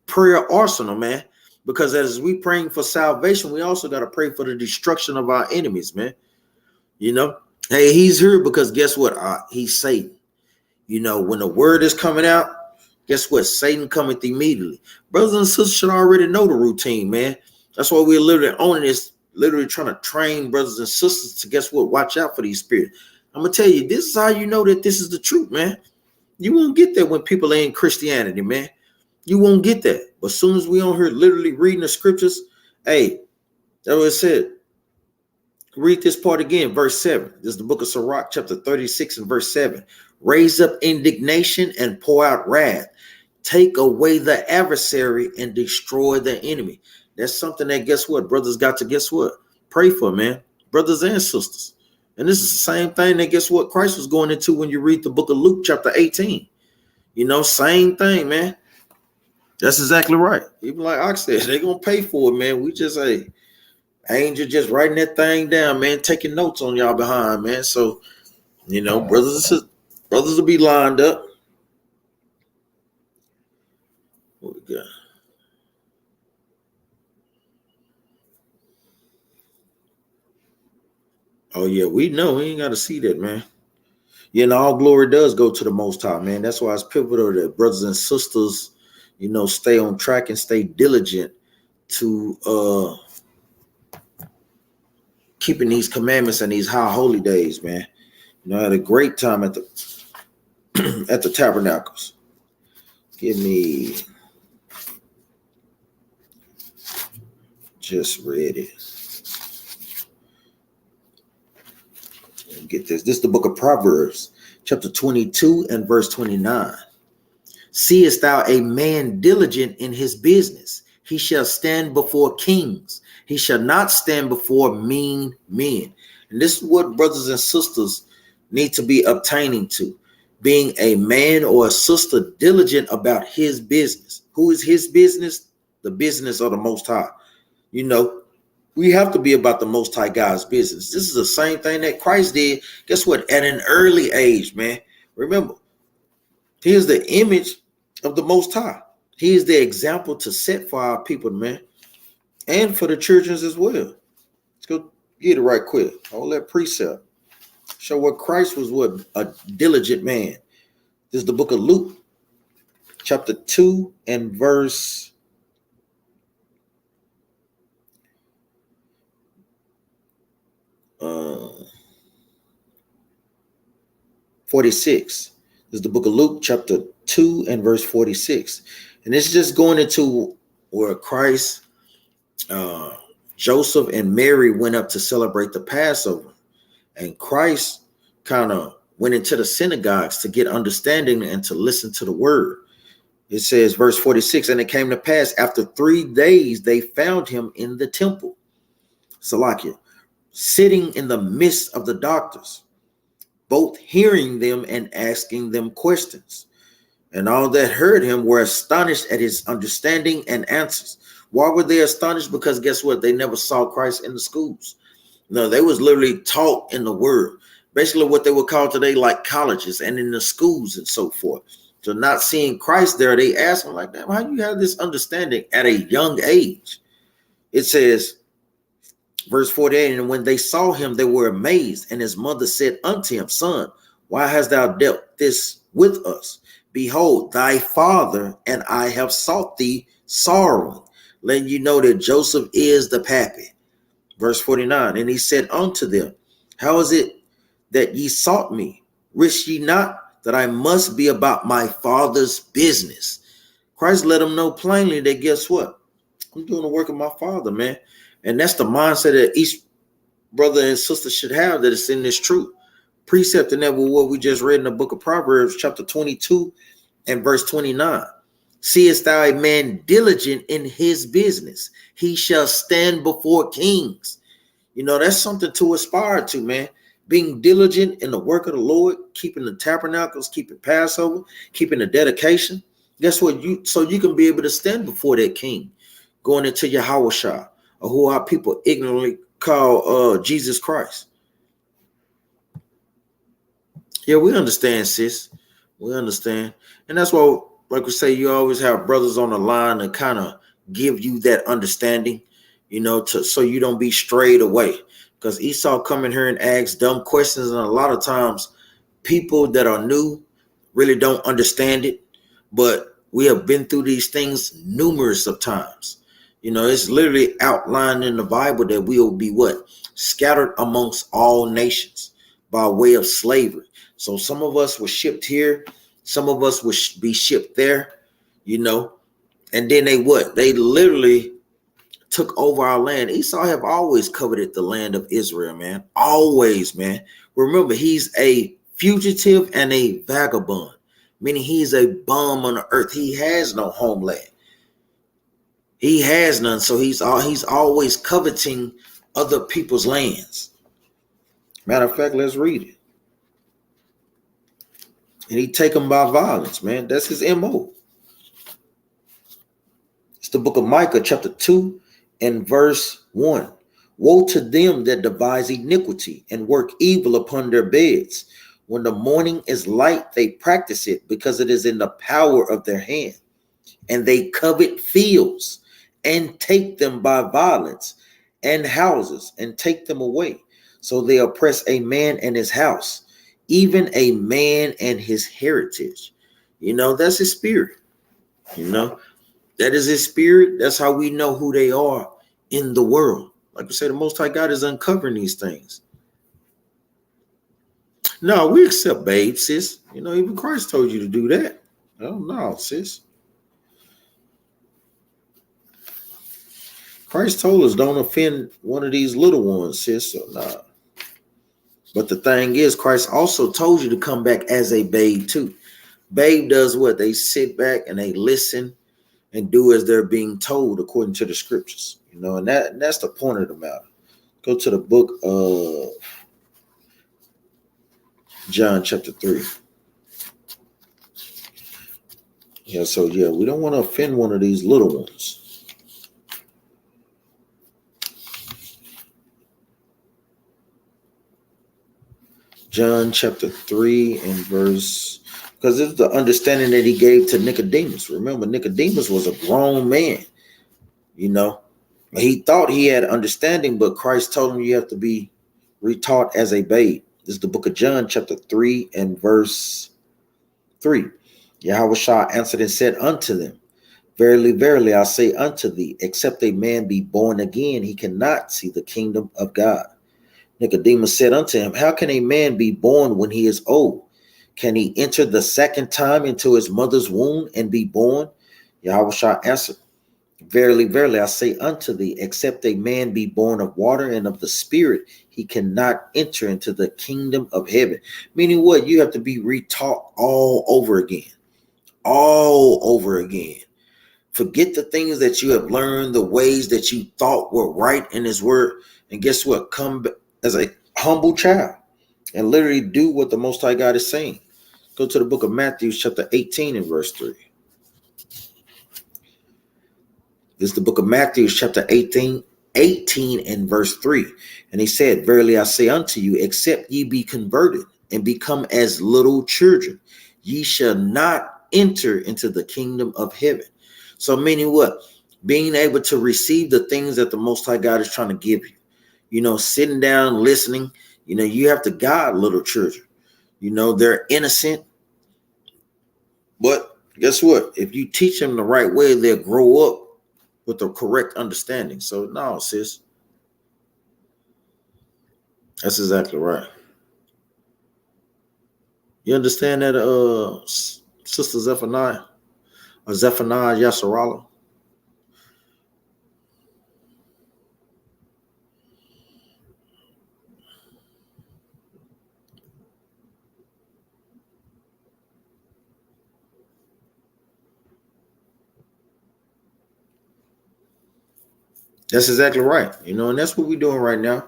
prayer arsenal, man. Because as we praying for salvation, we also got to pray for the destruction of our enemies, man. You know, hey, he's here because guess what? He's Satan. You know, when the word is coming out, guess what? Satan cometh immediately. Brothers and sisters should already know the routine, man. That's why we're literally owning this, literally trying to train brothers and sisters to, guess what, watch out for these spirits. I'm going to tell you, this is how you know that this is the truth, man. You won't get that when people are in Christianity, man. You won't get that. But as soon as we on here literally reading the scriptures, hey, that's what it said. Read this part again, verse 7. This is the book of Sirach, chapter 36 and verse 7. Raise up indignation and pour out wrath. Take away the adversary and destroy the enemy. That's something that, guess what, brothers got to, guess what, pray for, man. Brothers and sisters. And this is the same thing that, guess what, Christ was going into when you read the book of Luke, chapter 18. You know, same thing, man. That's exactly right. Even like Ox said, they're going to pay for it, man. We just, hey, Angel just writing that thing down, man, taking notes on y'all behind, man. So, you know, brothers and sisters, brothers will be lined up. What we got? Oh, yeah, we know. We ain't got to see that, man. You know, all glory does go to the Most High, man. That's why it's pivotal that brothers and sisters, you know, stay on track and stay diligent to keeping these commandments and these high holy days, man. You know, I had a great time at the at the Tabernacles. Give me, just read it. Get this. This is the book of Proverbs, chapter 22 and verse 29. Seest thou a man diligent in his business? He shall stand before kings. He shall not stand before mean men. And this is what brothers and sisters need to be obtaining to. Being a man or a sister diligent about his business. Who is his business? The business of the Most High. You know, we have to be about the Most High God's business. This is the same thing that Christ did. Guess what? At an early age, man. Remember, he is the image of the Most High. He is the example to set for our people, man. And for the children as well. Let's go get it right quick. All that precept. Show what Christ was, what a diligent man. This is the book of Luke, chapter 2 and verse 46. This is the book of Luke, chapter 2 and verse 46. And it's just going into where Christ, Joseph and Mary went up to celebrate the Passover. And Christ kind of went into the synagogues to get understanding and to listen to the word. It says, verse 46, and it came to pass after 3 days, they found him in the temple, Salakia, sitting in the midst of the doctors, both hearing them and asking them questions. And all that heard him were astonished at his understanding and answers. Why were they astonished? Because guess what? They never saw Christ in the schools. No, they was literally taught in the word. Basically what they would call today like colleges and in the schools and so forth. So not seeing Christ there, they asked him like, damn, how you have this understanding at a young age? It says, verse 48, and when they saw him, they were amazed. And his mother said unto him, son, why hast thou dealt this with us? Behold, thy father and I have sought thee sorrowing, letting you know that Joseph is the pappy. Verse 49, and he said unto them, how is it that ye sought me? Wist ye not that I must be about my father's business? Christ let them know plainly that guess what? I'm doing the work of my father, man. And that's the mindset that each brother and sister should have, that it's in this truth. Precept in that with what we just read in the book of Proverbs, chapter 22 and verse 29. Seest thou a man diligent in his business? He shall stand before kings. You know, that's something to aspire to, man. Being diligent in the work of the Lord, keeping the tabernacles, keeping Passover, keeping the dedication. Guess what? So you can be able to stand before that king, going into Yahweh, or who our people ignorantly call Jesus Christ. Yeah, we understand, sis. We understand. And that's why, like we say, you always have brothers on the line to kind of give you that understanding, you know, so you don't be strayed away. Because Esau come in here and ask dumb questions, and a lot of times people that are new really don't understand it. But we have been through these things numerous of times. You know, it's literally outlined in the Bible that we will be what? Scattered amongst all nations by way of slavery. So some of us were shipped here. Some of us would be shipped there, you know. And then they what? They literally took over our land. Esau have always coveted the land of Israel, man. Always, man. Remember, he's a fugitive and a vagabond, meaning he's a bum on the earth. He has no homeland. He has none. So he's always coveting other people's lands. Matter of fact, let's read it. And he take them by violence, man. That's his MO. It's the book of Micah, chapter 2 and verse 1. Woe to them that devise iniquity and work evil upon their beds. When the morning is light, they practice it because it is in the power of their hand. And they covet fields and take them by violence, and houses and take them away. So they oppress a man and his house, even a man and his heritage. You know, that's his spirit. You know, that is his spirit. That's how we know who they are in the world. Like we say, the Most High God is uncovering these things. No, we accept babes, sis. You know, even Christ told you to do that. Oh, no, sis. Christ told us don't offend one of these little ones, sis. So, nah. But the thing is, Christ also told you to come back as a babe too. Babe does what? They sit back and they listen and do as they're being told according to the scriptures. And that's the point of the matter. Go to the book of John chapter 3. We don't want to offend one of these little ones. John chapter 3 and verse, because it's the understanding that he gave to Nicodemus. Remember, Nicodemus was a grown man. He thought he had understanding, but Christ told him you have to be retaught as a babe. This is the book of John chapter 3 and verse 3. Yahushua answered and said unto them, Verily, verily, I say unto thee, except a man be born again, he cannot see the kingdom of God. Nicodemus said unto him, How can a man be born when he is old? Can he enter the second time into his mother's womb and be born? Yahushua answered, Verily, verily, I say unto thee, except a man be born of water and of the Spirit, he cannot enter into the kingdom of heaven. Meaning what? You have to be retaught all over again. All over again. Forget the things that you have learned, the ways that you thought were right in his word. And guess what? Come as a humble child and literally do what the Most High God is saying. Go to the book of Matthew chapter 18 and verse 3. This is the book of Matthew chapter 18 and verse 3. And he said, Verily I say unto you, except ye be converted and become as little children, ye shall not enter into the kingdom of heaven. So meaning what? Being able to receive the things that the Most High God is trying to give you. Sitting down, listening. You have to guide little children. They're innocent. But guess what? If you teach them the right way, they'll grow up with the correct understanding. So no, sis. That's exactly right. You understand that, Sister Zephaniah? Or Zephaniah Yasharala? That's exactly right. And that's what we're doing right now.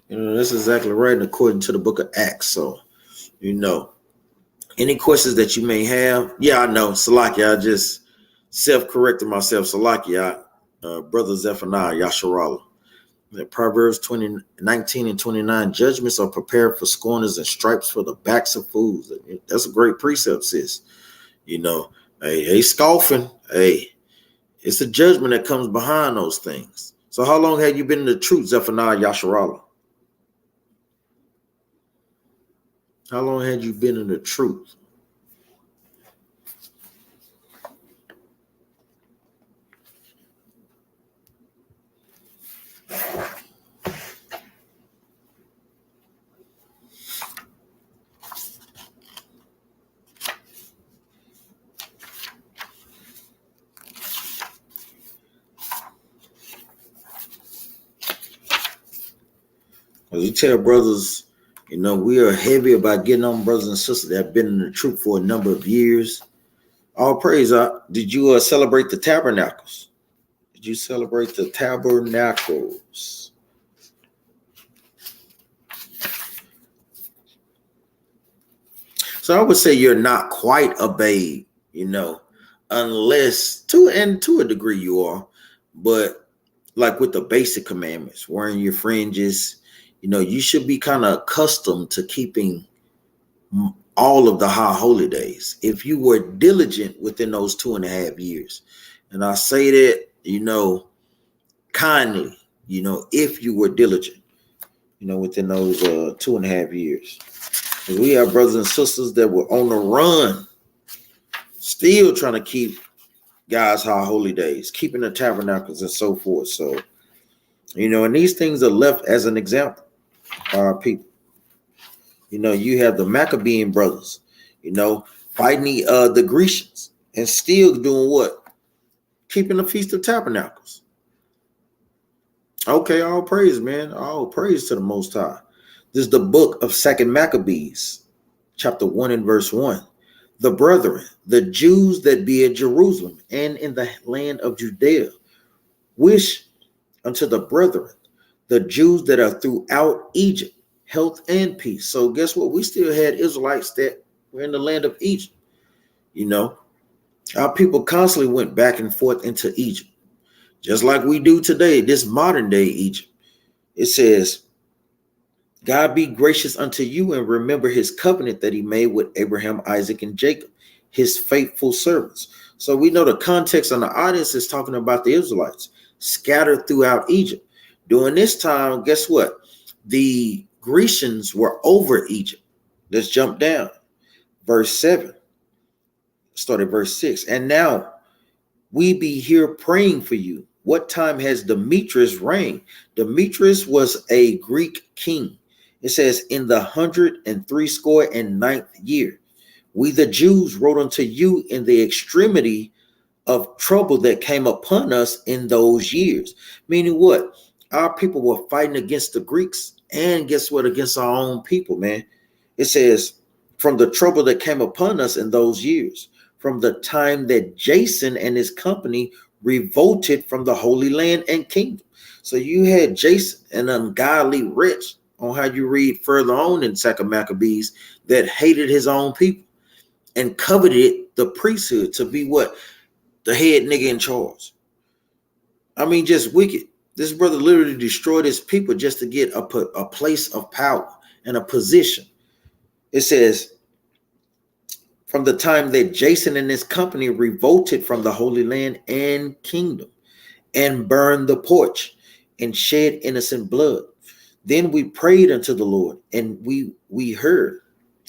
That's exactly right. And according to the book of Acts. So, any questions that you may have. Yeah, I know. Salakia, I just self-corrected myself. Salakia, Brother Zephaniah, Yasharala. Proverbs 19 and 29, judgments are prepared for scorners and stripes for the backs of fools. That's a great precept, sis. Hey, scoffing. Hey, it's a judgment that comes behind those things. So how long have you been in the truth, Zephaniah Yasharala? How long had you been in the truth? As you tell brothers, we are heavy about getting on brothers and sisters that have been in the truth for a number of years. All praise. Did you celebrate the Tabernacles? Did you celebrate the Tabernacles? So I would say you're not quite a babe, unless to a degree you are, but like with the basic commandments, wearing your fringes, you should be kind of accustomed to keeping all of the high holy days if you were diligent within those 2.5 years. And I say that, kindly, if you were diligent, within those 2.5 years. Because we have brothers and sisters that were on the run, still trying to keep God's high holy days, keeping the tabernacles and so forth. So, and these things are left as an example by our people. You have the Maccabean brothers, fighting the Grecians and still doing what? Keeping the Feast of Tabernacles. Okay, all praise, man. All praise to the Most High. This is the book of 2nd Maccabees, chapter 1 and verse 1. The brethren, the Jews that be at Jerusalem and in the land of Judea, wish unto the brethren, the Jews that are throughout Egypt, health and peace. So guess what? We still had Israelites that were in the land of Egypt. You know, our people constantly went back and forth into Egypt, just like we do today, this modern day Egypt. It says, God be gracious unto you and remember his covenant that he made with Abraham, Isaac, and Jacob, his faithful servants. So we know the context on the audience is talking about the Israelites scattered throughout Egypt. During this time, guess what? The Grecians were over Egypt. Let's jump down. Verse 7. Start at verse 6. And now we be here praying for you. What time has Demetrius reigned? Demetrius was a Greek king. It says, in the 169th year, we the Jews wrote unto you in the extremity of trouble that came upon us in those years. Meaning what? Our people were fighting against the Greeks, and guess what? Against our own people, man. It says, from the trouble that came upon us in those years, from the time that Jason and his company revolted from the Holy Land and kingdom. So you had Jason, an ungodly wretch, on how you read further on in 2nd Maccabees, that hated his own people and coveted the priesthood to be what? The head nigga in charge. I mean, just wicked. This brother literally destroyed his people just to get a place of power and a position. It says, from the time that Jason and his company revolted from the Holy Land and kingdom and burned the porch and shed innocent blood. Then we prayed unto the Lord, and we heard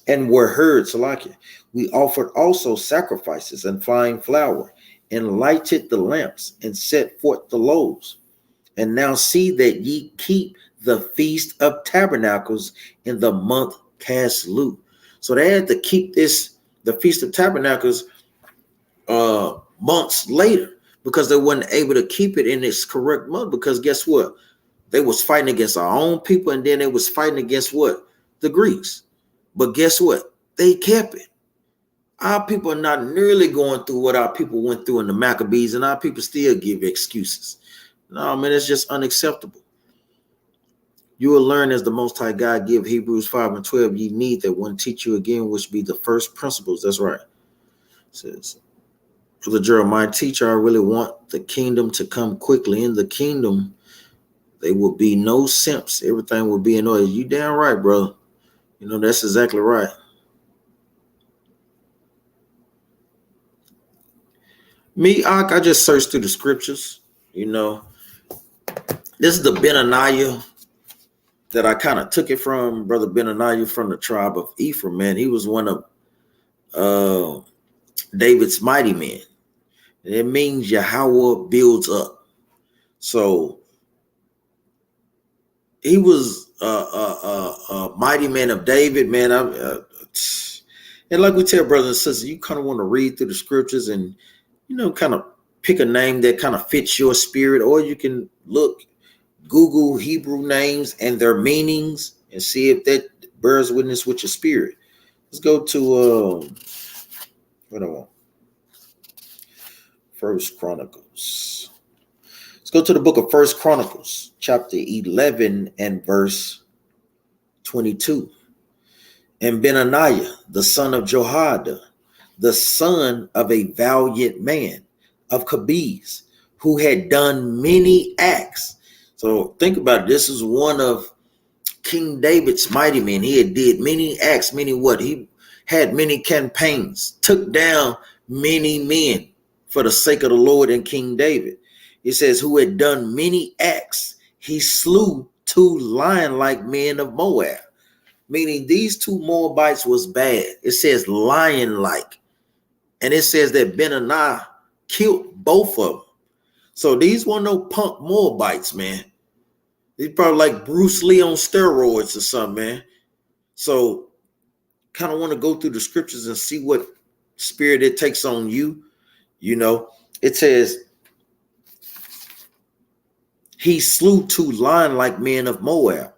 and were heard. Salakia. We offered also sacrifices and fine flour, and lighted the lamps, and set forth the loaves. And now see that ye keep the feast of tabernacles in the month Caslu. So they had to keep the feast of tabernacles months later, because they weren't able to keep it in its correct month. Because guess what? They was fighting against our own people, and then they was fighting against what? The Greeks. But guess what? They kept it. Our people are not nearly going through what our people went through in the Maccabees, and our people still give excuses. No, man, it's just unacceptable. You will learn as the Most High God give Hebrews 5 and 12, ye need that one teach you again, which be the first principles. That's right. It says, Brother Jeremiah, teacher, I really want the kingdom to come quickly. In the kingdom, there will be no simps. Everything will be in order. You damn right, brother. You know, that's exactly right. Me, I just searched through the scriptures. You know, this is the Benaniyah that I kind of took it from, Brother Benaniyah from the tribe of Ephraim, man. He was one of David's mighty men. And it means Yahweh builds up. So he was a mighty man of David, man. And like we tell brothers and sisters, you kind of want to read through the scriptures and, you know, kind of pick a name that kind of fits your spirit, or you can Google Hebrew names and their meanings and see if that bears witness with your spirit. Let's go to what I want. First Chronicles. Let's go to the book of First Chronicles, chapter 11 and verse 22. And Benaniyah, the son of Jehoiada, the son of a valiant man of Kabez, who had done many acts. So think about it. This is one of King David's mighty men. He had did many acts, many what? He had many campaigns, took down many men for the sake of the Lord and King David. It says, who had done many acts. He slew 2 lion-like men of Moab. Meaning these 2 Moabites was bad. It says lion-like. And it says that Benaniah killed both of them. So these weren't no punk Moabites, man. These probably like Bruce Lee on steroids or something, man. So kind of want to go through the scriptures and see what spirit it takes on you. You know, it says, he slew 2 lion-like men of Moab.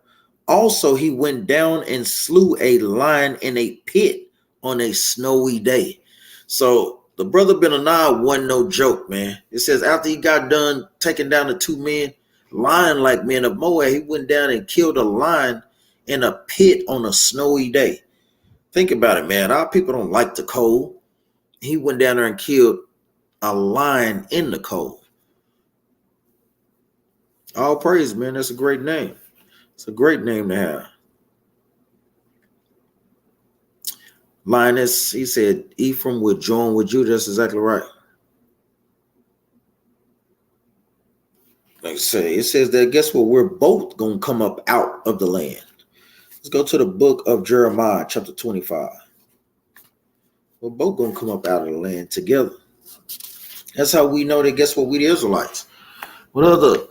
Also, he went down and slew a lion in a pit on a snowy day. So the brother Benaniyah wasn't no joke, man. It says after he got done taking down the two men, lion-like men of Moab, he went down and killed a lion in a pit on a snowy day. Think about it, man. Our people don't like the cold. He went down there and killed a lion in the cold. All praise, man. That's a great name. It's a great name to have. Linus, he said, Ephraim would join with Judah. That's exactly right. Like I say, it says that, guess what? We're both going to come up out of the land. Let's go to the book of Jeremiah, chapter 25. We're both going to come up out of the land together. That's how we know that, guess what? We the Israelites. What other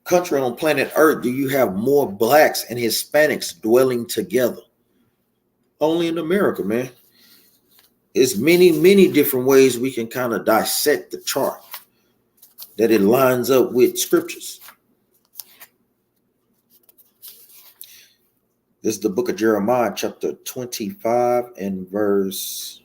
country on planet Earth do you have more blacks and Hispanics dwelling together? Only in America, man. It's many different ways we can kind of dissect the chart that it lines up with scriptures. This is the book of Jeremiah, chapter 25 and verse.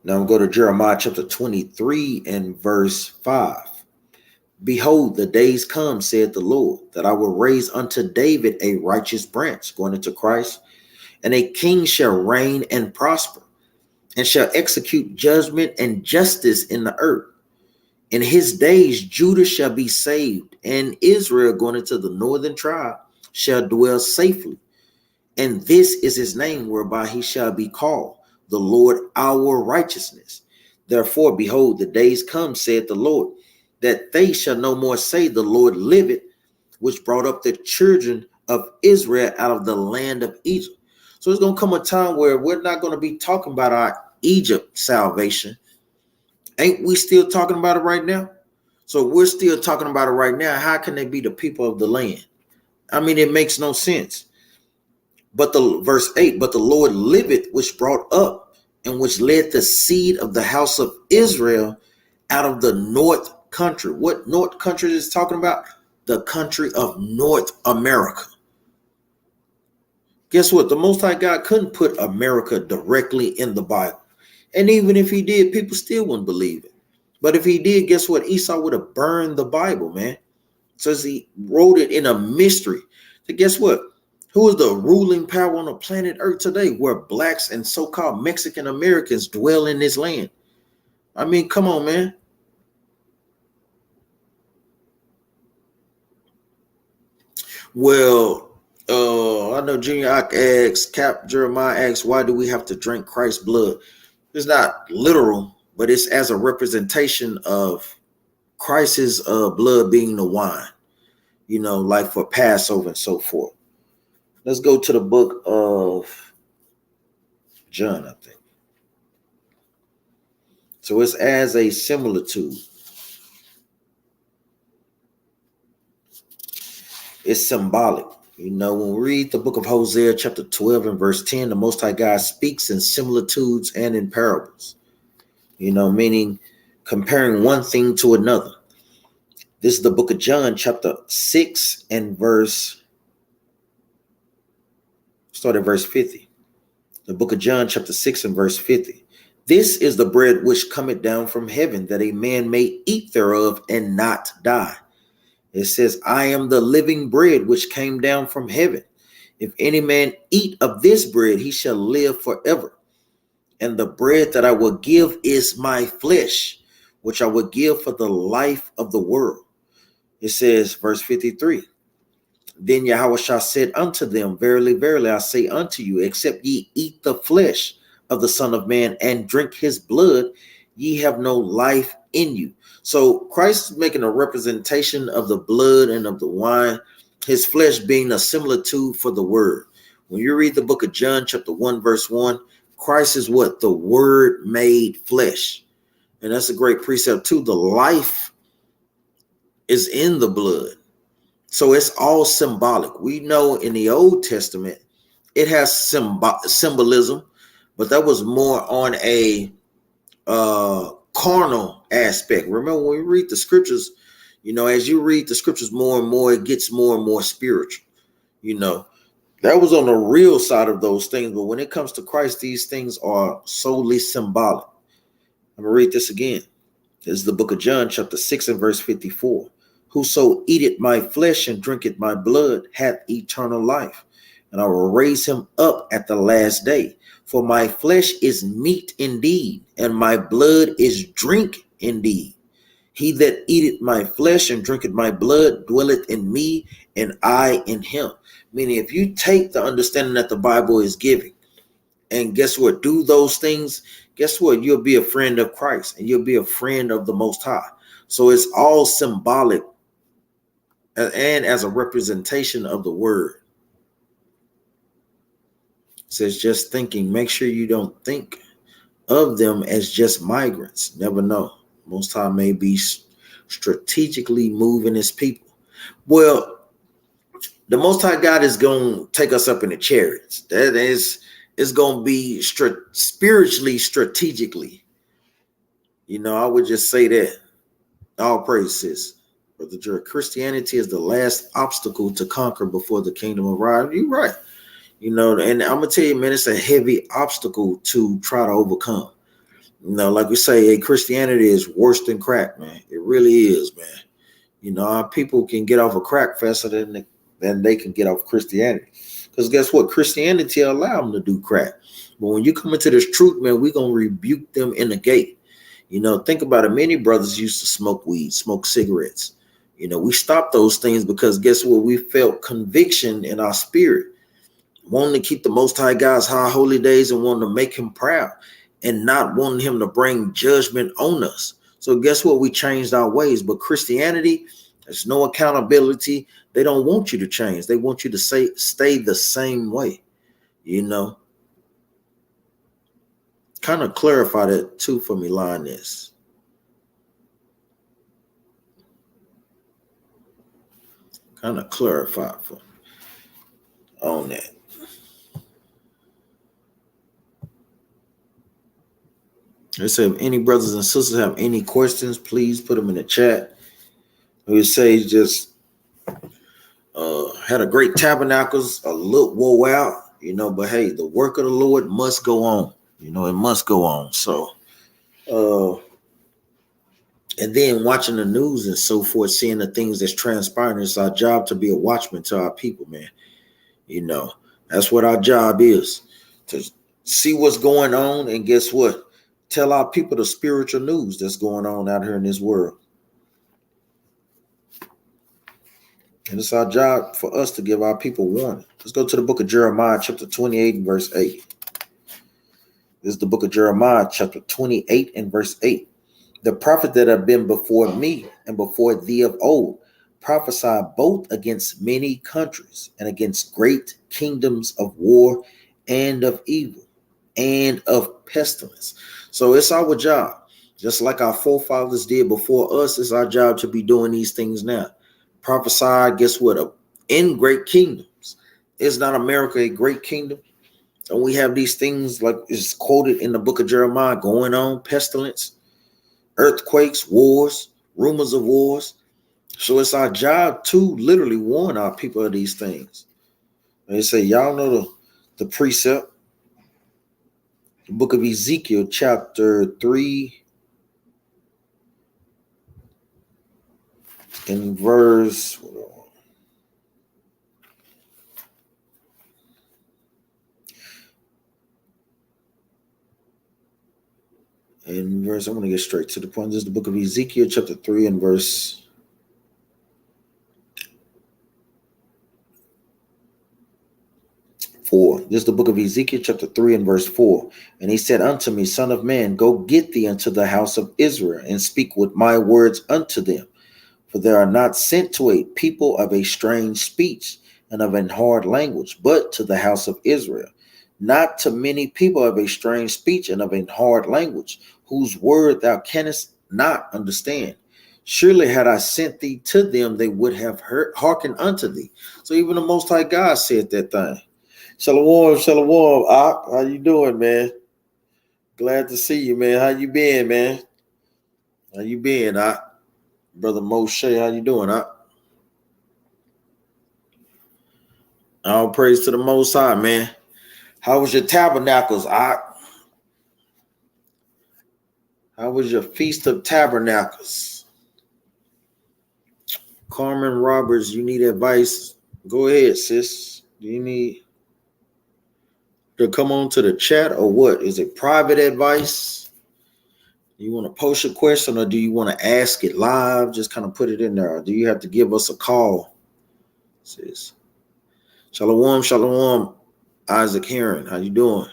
Now I'm going to go to Jeremiah chapter 23 and verse 5. Behold, the days come, said the Lord, that I will raise unto David a righteous branch, going into Christ, and a king shall reign and prosper, and shall execute judgment and justice in the earth. In his days Judah shall be saved, and Israel, going into the northern tribe, shall dwell safely. And this is his name whereby he shall be called, the Lord our righteousness. Therefore, behold, the days come, saith the Lord, that they shall no more say, the Lord liveth, which brought up the children of Israel out of the land of Egypt. So it's going to come a time where we're not going to be talking about our Egypt salvation. Ain't we still talking about it right now? So we're still talking about it right now. How can they be the people of the land? I mean, it makes no sense. But the verse 8, but the Lord liveth, which brought up and which led the seed of the house of Israel out of the north country. What north country is talking about? The country of North America. Guess what? The Most High God couldn't put America directly in the Bible. And even if he did, people still wouldn't believe it. But if he did, guess what? Esau would have burned the Bible, man. So he wrote it in a mystery. So guess what? Who is the ruling power on the planet Earth today, where blacks and so-called Mexican Americans dwell in this land? I mean, come on, man. Well, I know Junior asks, Capt, Jeremiah asks, why do we have to drink Christ's blood? It's not literal, but it's as a representation of Christ's blood being the wine, you know, like for Passover and so forth. Let's go to the book of John, I think. So it's as a similitude. It's symbolic. You know, when we read the book of Hosea, chapter 12 and verse 10, the Most High God speaks in similitudes and in parables, you know, meaning comparing one thing to another. This is the book of John, chapter 6 and start at verse 50. The book of John, chapter 6 and verse 50. This is the bread which cometh down from heaven, that a man may eat thereof and not die. It says, I am the living bread which came down from heaven. If any man eat of this bread, he shall live forever. And the bread that I will give is my flesh, which I will give for the life of the world. It says, verse 53, then Yahweh said unto them, verily, verily, I say unto you, except ye eat the flesh of the Son of Man and drink his blood, ye have no life in you. So Christ is making a representation of the blood and of the wine, his flesh being a similitude for the word. When you read the book of John, chapter 1, verse 1, Christ is what? The word made flesh. And that's a great precept too. The life is in the blood. So it's all symbolic. We know in the Old Testament, it has symbolism, but that was more on a carnal aspect. Remember, when we read the scriptures, as you read the scriptures more and more, it gets more and more spiritual. That was on the real side of those things. But when it comes to Christ, these things are solely symbolic. I'm going to read this again. This is the book of John, chapter 6 and verse 54. Whoso eateth my flesh and drinketh my blood hath eternal life, and I will raise him up at the last day. For my flesh is meat indeed, and my blood is drink indeed. He that eateth my flesh and drinketh my blood dwelleth in me, and I in him. Meaning, if you take the understanding that the Bible is giving, and guess what, do those things, guess what, you'll be a friend of Christ, and you'll be a friend of the Most High. So it's all symbolic and as a representation of the word. It says just thinking. Make sure you don't think of them as just migrants. Never know. Most High may be strategically moving his people. Well, the Most High God is going to take us up in the chariots. That is going to be spiritually, strategically. I would just say that. All praises, Brother Jerry. Christianity is the last obstacle to conquer before the kingdom arrives. You're right. And I'm going to tell you, man, it's a heavy obstacle to try to overcome. Like we say, Christianity is worse than crack, man. It really is, man. Our people can get off of crack faster than they can get off Christianity. Because guess what? Christianity allow them to do crack. But when you come into this truth, man, we're going to rebuke them in the gate. Think about it. Many brothers used to smoke weed, smoke cigarettes. We stopped those things because guess what? We felt conviction in our spirit, wanting to keep the Most High God's high holy days and wanting to make him proud and not wanting him to bring judgment on us. So guess what? We changed our ways. But Christianity, there's no accountability. They don't want you to change. They want you to stay the same way. Kind of clarify that too for me, Lioness. Kind of clarify for me on that. Let's say if any brothers and sisters have any questions, please put them in the chat. We say just had a great Tabernacles, a little woe out, but hey, the work of the Lord must go on. It must go on. So, and then watching the news and so forth, seeing the things that's transpiring, it's our job to be a watchman to our people, man. That's what our job is, to see what's going on. And guess what? Tell our people the spiritual news that's going on out here in this world. And it's our job for us to give our people warning. Let's go to the book of Jeremiah, chapter 28 and verse 8. This is the book of Jeremiah, chapter 28 and verse 8. The prophet that have been before me and before thee of old prophesy both against many countries and against great kingdoms of war and of evil and of pestilence. So it's our job. Just like our forefathers did before us, it's our job to be doing these things now. Prophesy, guess what? In great kingdoms. Is not America a great kingdom? And we have these things like is quoted in the book of Jeremiah going on, pestilence, earthquakes, wars, rumors of wars. So it's our job to literally warn our people of these things. They say, y'all know the precept. The book of Ezekiel, chapter 3 and verse... I'm going to get straight to the point. This is the book of Ezekiel, chapter 3 and verse 4. This is the book of Ezekiel, chapter 3 and verse 4. And he said unto me, Son of man, go get thee unto the house of Israel, and speak with my words unto them. For they are not sent to a people of a strange speech and of an hard language, but to the house of Israel. Not to many people of a strange speech and of a hard language, whose word thou canst not understand. Surely had I sent thee to them, they would have hearkened unto thee. So even the Most High God said that thing. Shalom, shalom. How you doing, man? Glad to see you, man. How you been, man? How you been, Brother Moshe? How you doing, All praise to the Most High, man. How was your tabernacles, How was your Feast of Tabernacles? Carmen Roberts, you need advice? Go ahead, sis. Do you need to come on to the chat or what? Is it private advice? You want to post a question or do you want to ask it live? Just kind of put it in there. Or do you have to give us a call, sis? Shalom, shalom, Isaac Heron. How you doing?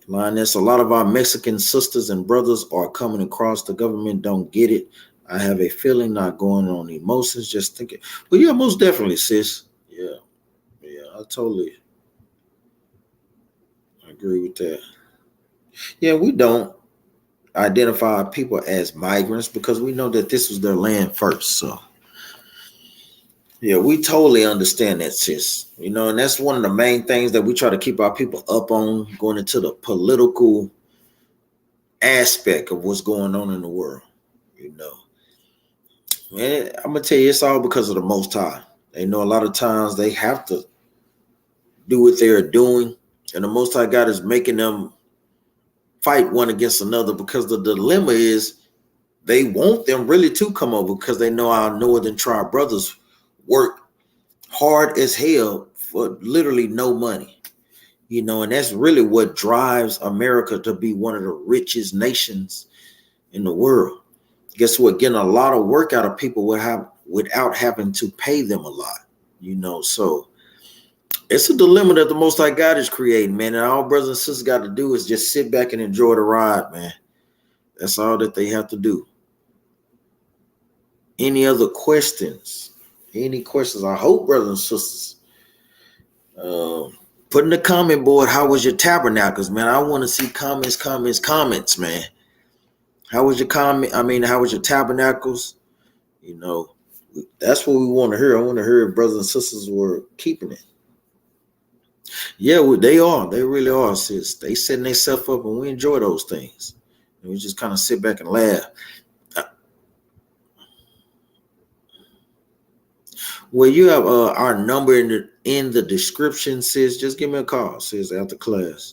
Lioness, a lot of our Mexican sisters and brothers are coming across. The government don't get it. I have a feeling not going on emotions, just thinking. Well, yeah, most definitely, sis. Yeah, I totally agree with that. Yeah, we don't identify people as migrants because we know that this was their land first. So, yeah, we totally understand that, sis. And that's one of the main things that we try to keep our people up on going into the political aspect of what's going on in the world. Man, I'm gonna tell you, it's all because of the Most High. They know a lot of times they have to do what they're doing, and the Most High God is making them fight one against another because the dilemma is they want them really to come over because they know our northern tribe brothers work hard as hell for literally no money. And that's really what drives America to be one of the richest nations in the world. Guess what? Getting a lot of work out of people without having to pay them a lot. So it's a dilemma that the Most High God is creating, man. And all brothers and sisters got to do is just sit back and enjoy the ride, man. That's all that they have to do. Any other questions? Any questions? I hope, brothers and sisters, put in the comment board, how was your tabernacles, man? I want to see comments, man. How was your how was your tabernacles? That's what we want to hear. I want to hear if brothers and sisters were keeping it. Yeah, they are. They really are, sis. They setting themselves up, and we enjoy those things. And we just kind of sit back and laugh. Well, you have our number in the description, sis. Just give me a call, sis, after class.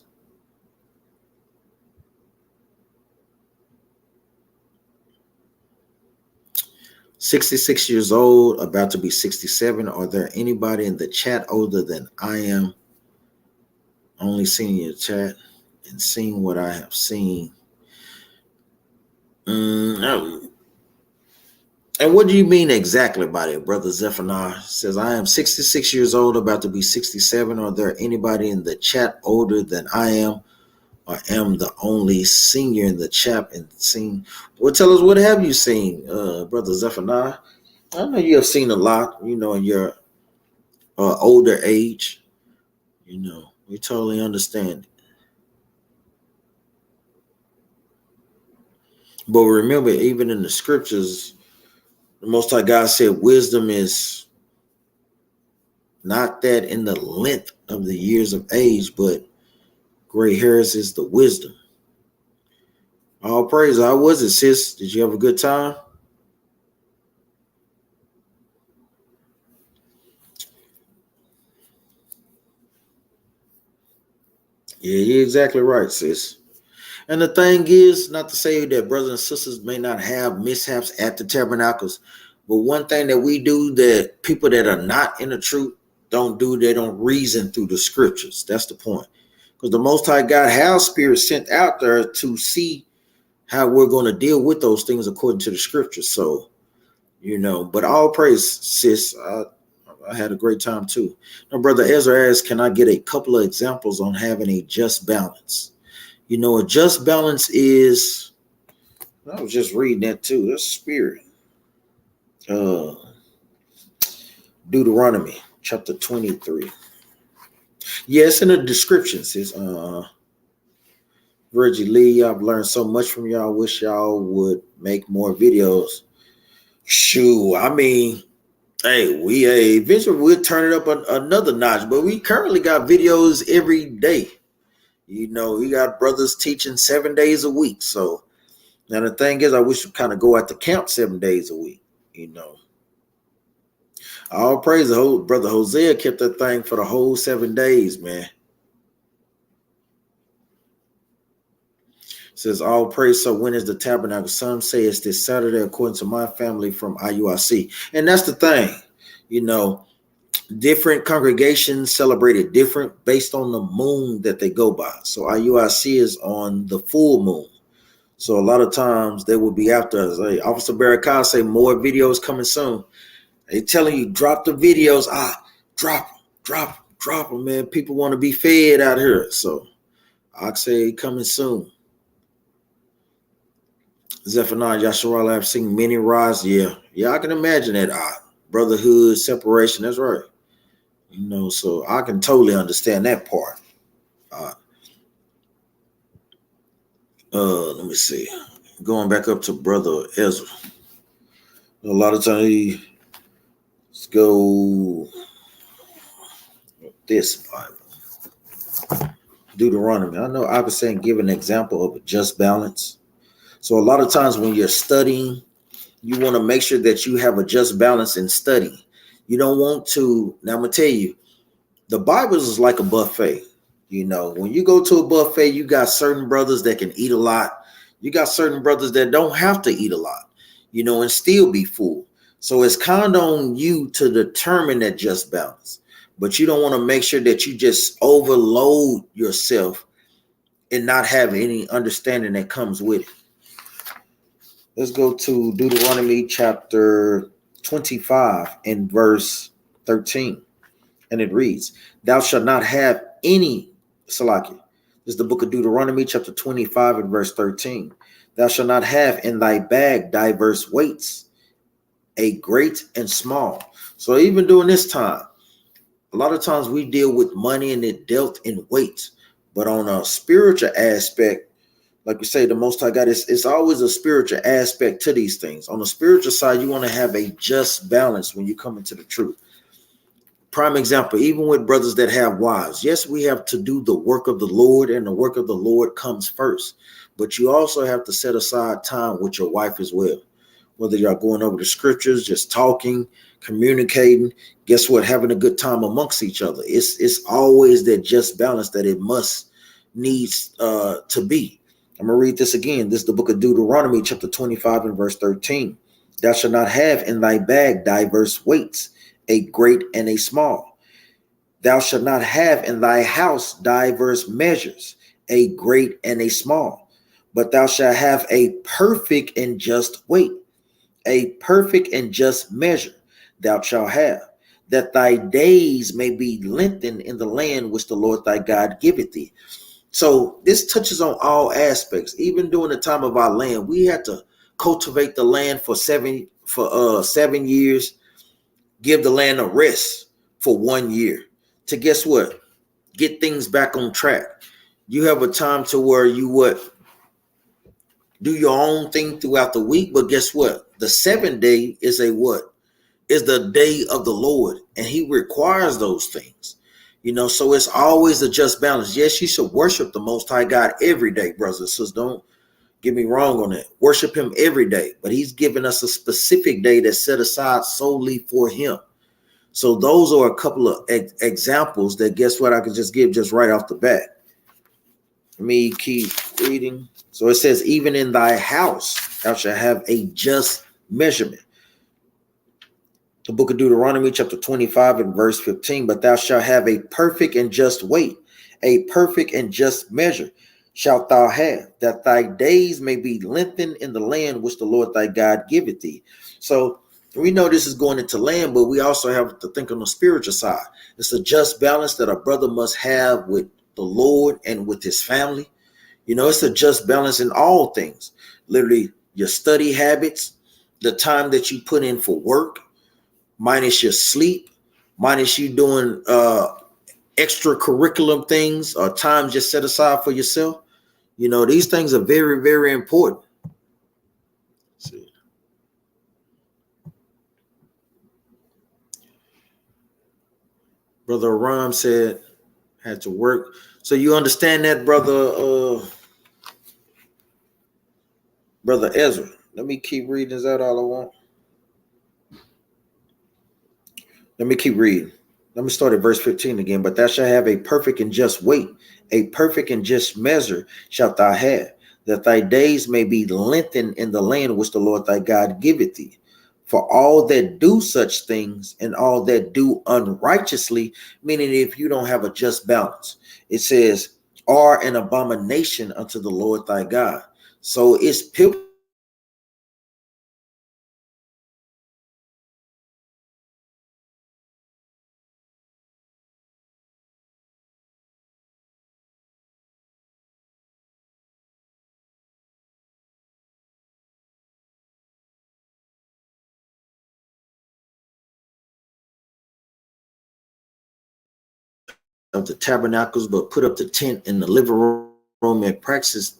"66 years old, about to be 67. Are there anybody in the chat older than I am? Only seeing your chat and seeing what I have seen." No. And what do you mean exactly by that, Brother Zephaniah? Says, "I am 66 years old, about to be 67. Are there anybody in the chat older than I am? Or am the only senior in the chat and seen?" Well, tell us, what have you seen, Brother Zephaniah? I know you have seen a lot, in your older age. We totally understand it. But remember, even in the scriptures, the Most High God said wisdom is not that in the length of the years of age, but gray hairs is the wisdom. All praise. How was it, sis? Did you have a good time? Yeah, you're exactly right, sis. And the thing is, not to say that brothers and sisters may not have mishaps at the tabernacles, but one thing that we do that people that are not in the truth don't do, they don't reason through the scriptures. That's the point. Because the Most High God has spirits sent out there to see how we're going to deal with those things according to the scriptures. So, but all praise, sis. I had a great time too. Now, Brother Ezra asks, can I get a couple of examples on having a just balance? A just balance is, I was just reading that too. That's spirit. Deuteronomy chapter 23. Yes, in the description, sis. Virgie Lee, I've learned so much from y'all. Wish y'all would make more videos. Shoo, hey, we eventually we'll turn it up another notch, but we currently got videos every day. We got brothers teaching 7 days a week. So, Now, the thing is, I wish we kind of go out to camp 7 days a week, All praise the whole brother Hosea kept that thing for the whole 7 days, man. Says all praise. So when is the tabernacle? Some say it's this Saturday, according to my family from IUIC. And that's the thing, different congregations celebrate it different based on the moon that they go by. So IUIC is on the full moon. So a lot of times they will be after us. Like Officer Barakai say more videos coming soon. They telling you drop the videos. Drop them, man. People want to be fed out here. So I say coming soon. Zephaniah Yasharala, I've seen many rise. Yeah, I can imagine that. Brotherhood, separation. That's right. So I can totally understand that part. Let me see. Going back up to Brother Ezra. A lot of times, let's go with this Bible. Deuteronomy. I know I was saying give an example of a just balance. So a lot of times when you're studying, you want to make sure that you have a just balance in studying. You don't want to, now I'm going to tell you, the Bible is like a buffet. When you go to a buffet, you got certain brothers that can eat a lot. You got certain brothers that don't have to eat a lot, and still be full. So it's kind of on you to determine that just balance. But you don't want to make sure that you just overload yourself and not have any understanding that comes with it. Let's go to Deuteronomy chapter 25 and verse 13. And it reads, thou shalt not have any, Salaki. This is the book of Deuteronomy chapter 25 and verse 13. Thou shalt not have in thy bag diverse weights, a great and small. So even during this time, a lot of times we deal with money and it dealt in weights. But on a spiritual aspect, like we say, the Most High God, it's always a spiritual aspect to these things. On the spiritual side, you want to have a just balance when you come into the truth. Prime example, even with brothers that have wives. Yes, we have to do the work of the Lord, and the work of the Lord comes first. But you also have to set aside time with your wife as well. Whether you're going over the scriptures, just talking, communicating, guess what? Having a good time amongst each other. It's always that just balance that it needs to be. I'm going to read this again. This is the book of Deuteronomy, chapter 25 and verse 13. Thou shalt not have in thy bag diverse weights, a great and a small. Thou shalt not have in thy house diverse measures, a great and a small. But thou shalt have a perfect and just weight, a perfect and just measure thou shalt have, that thy days may be lengthened in the land which the Lord thy God giveth thee. So this touches on all aspects. Even during the time of our land, we had to cultivate the land for 7 years, give the land a rest for 1 year to guess what? Get things back on track. You have a time to where you do your own thing throughout the week, but guess what? The 7th day is is the day of the Lord, and he requires those things. So it's always a just balance. Yes, you should worship the Most High God every day, brothers and sisters. Don't get me wrong on that. Worship him every day, but he's given us a specific day that's set aside solely for him. So those are a couple of examples that guess what I can just give just right off the bat. Let me keep reading. So it says, even in thy house, thou shalt have a just measurement. The book of Deuteronomy, chapter 25 and verse 15, but thou shalt have a perfect and just weight, a perfect and just measure shalt thou have, that thy days may be lengthened in the land which the Lord thy God giveth thee. So we know this is going into land, but we also have to think on the spiritual side. It's a just balance that a brother must have with the Lord and with his family. It's a just balance in all things. Literally, your study habits, the time that you put in for work, minus your sleep, minus you doing extracurricular things or time just set aside for yourself. These things are very, very important. Let's see. Brother Aram said had to work. So you understand that, brother Brother Ezra. Let me keep reading. Is that all I want? Let me keep reading. Let me start at verse 15 again. But thou shalt have a perfect and just weight, a perfect and just measure shalt thou have, that thy days may be lengthened in the land which the Lord thy God giveth thee. For all that do such things and all that do unrighteously, meaning if you don't have a just balance, it says, are an abomination unto the Lord thy God. So it's people of the tabernacles, but put up the tent in the living room and practice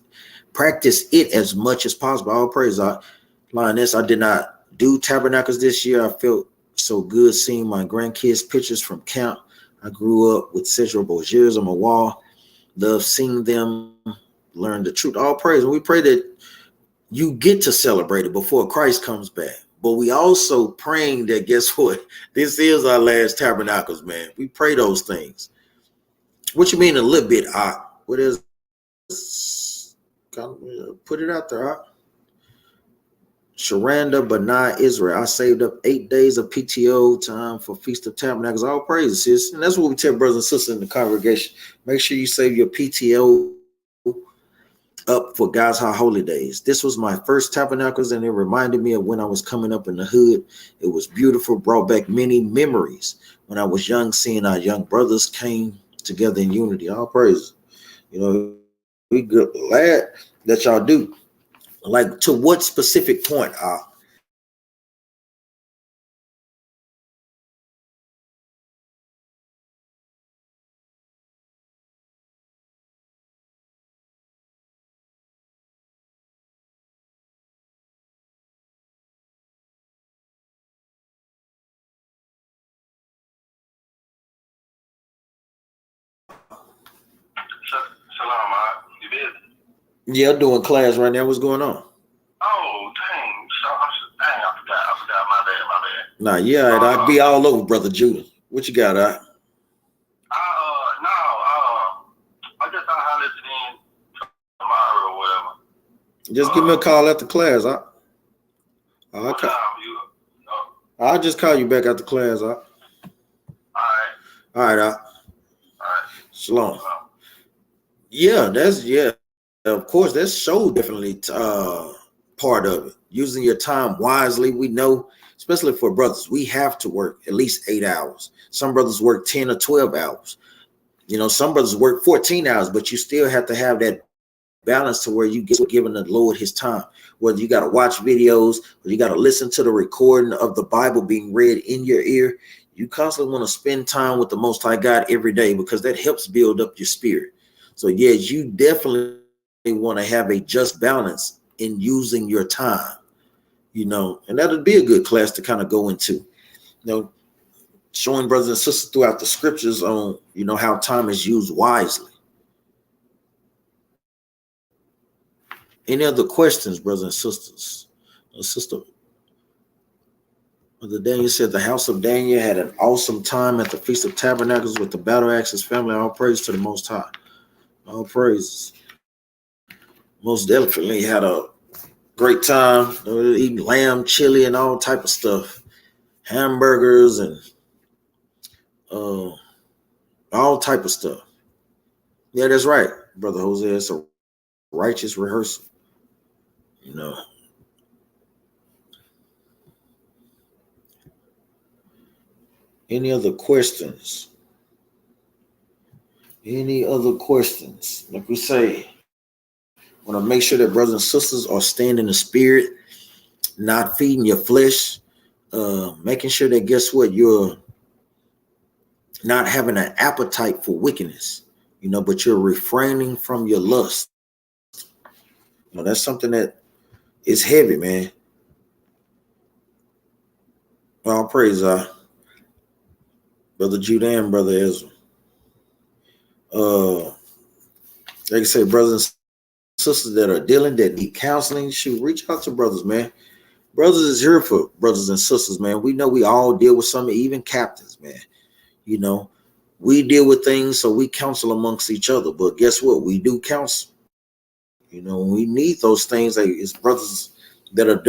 it as much as possible. All praise. Lioness, I did not do tabernacles this year. I felt so good seeing my grandkids' pictures from camp. I grew up with several brochures on my wall. Love seeing them learn the truth. All praise. And we pray that you get to celebrate it before Christ comes back. But we also praying that, guess what? This is our last tabernacles, man. We pray those things. What you mean a little bit, what is, put it out there, Sharanda Benai Israel. I saved up 8 days of PTO time for Feast of Tabernacles. All praises, sis. And that's what we tell brothers and sisters in the congregation. Make sure you save your PTO up for God's high holy days. This was my first tabernacles, and it reminded me of when I was coming up in the hood. It was beautiful, brought back many memories when I was young, seeing our young brothers came together in unity. All praise. You know, we glad that y'all do. Like, to what specific point? Shalom, you busy? Yeah, doing class right now. What's going on? Oh, dang. I forgot. My bad. Nah, yeah, I'd be all over, Brother Judah. What you got, I just thought I'd listen in tomorrow or whatever. Just give me a call after class, I'll just call you back after class, All right, Shalom. Yeah, of course, that's so definitely part of it. Using your time wisely. We know, especially for brothers, we have to work at least 8 hours. Some brothers work 10 or 12 hours. You know, some brothers work 14 hours, but you still have to have that balance to where you get giving the Lord his time. Whether you got to watch videos or you got to listen to the recording of the Bible being read in your ear, you constantly want to spend time with the Most High God every day, because that helps build up your spirit. So yes, you definitely want to have a just balance in using your time, you know, and that'll be a good class to kind of go into, you know, showing brothers and sisters throughout the scriptures on, you know, how time is used wisely. Any other questions, brothers and sisters? Sister Mother Daniel said the house of Daniel had an awesome time at the Feast of Tabernacles with the Battle Axes family. All praise to the Most High. All praises. Most definitely had a great time. Eating lamb, chili, and all type of stuff. Hamburgers and all type of stuff. Yeah, that's right, Brother Jose. It's a righteous rehearsal. You know. Any other questions? Any other questions? Like we say, want to make sure that brothers and sisters are staying in the spirit, not feeding your flesh, making sure that, guess what, you're not having an appetite for wickedness, you know, but you're refraining from your lust. You know, that's something that is heavy, man. All praise, Brother Judah and Brother Ezra. Like I say, brothers sisters that are dealing, that need counseling, shoot, reach out to brothers, man. Brothers is here for brothers and sisters, man. We know we all deal with some, even captains, man. You know, we deal with things, so we counsel amongst each other. But guess what? We do counsel. You know, we need those things. Like, it's brothers that are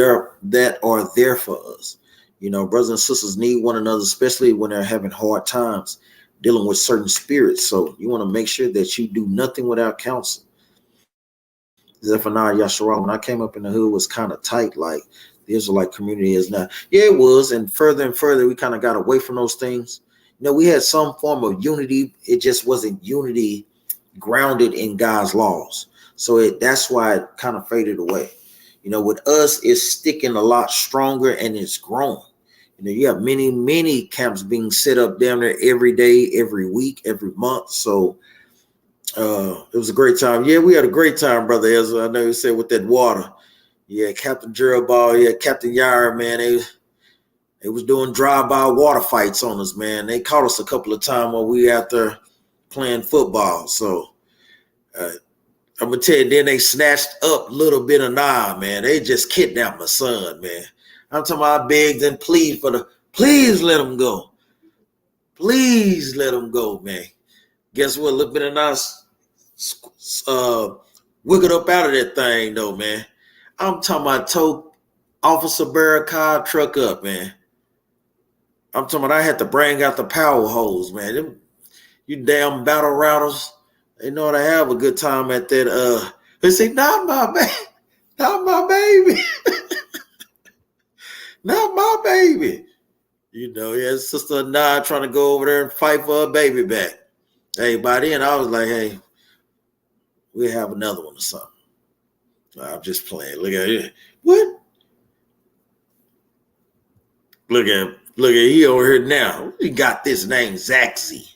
there for us. You know, brothers and sisters need one another, especially when they're having hard times dealing with certain spirits. So you want to make sure that you do nothing without counsel. Zephaniah Yasharal, when I came up in the hood, was kind of tight, like the Israelite community is now. Yeah, it was. And further, we kind of got away from those things. You know, we had some form of unity. It just wasn't unity grounded in God's laws. So that's why it kind of faded away. You know, with us, it's sticking a lot stronger and it's growing. You know, you have many camps being set up down there every day, every week, every month. So it was a great time. Yeah, we had a great time, Brother Ezra. I know you said with that water. Yeah, Captain Jerubbaal, yeah, Captain Yara, man, they was doing drive-by water fights on us, man. They caught us a couple of times while we out there playing football. So I'm gonna tell you, then they snatched up a little bit of man. They just kidnapped my son, man. I'm talking about I begged and plead please let him go. Please let him go, man. Guess what? A little bit of wiggled up out of that thing, though, man. I'm talking about tow Officer Barricade truck up, man. I'm talking about I had to bring out the power hose, man. You damn battle routers, they know how to have a good time at that. They say, not my baby, not my baby, not my baby. You know, yeah, Sister Nah trying to go over there and fight for her baby back. Hey, by then I was like, hey, we'll have another one or something. I'm just playing. Look at it. What? Look at he over here now. He got this name, Zaxi.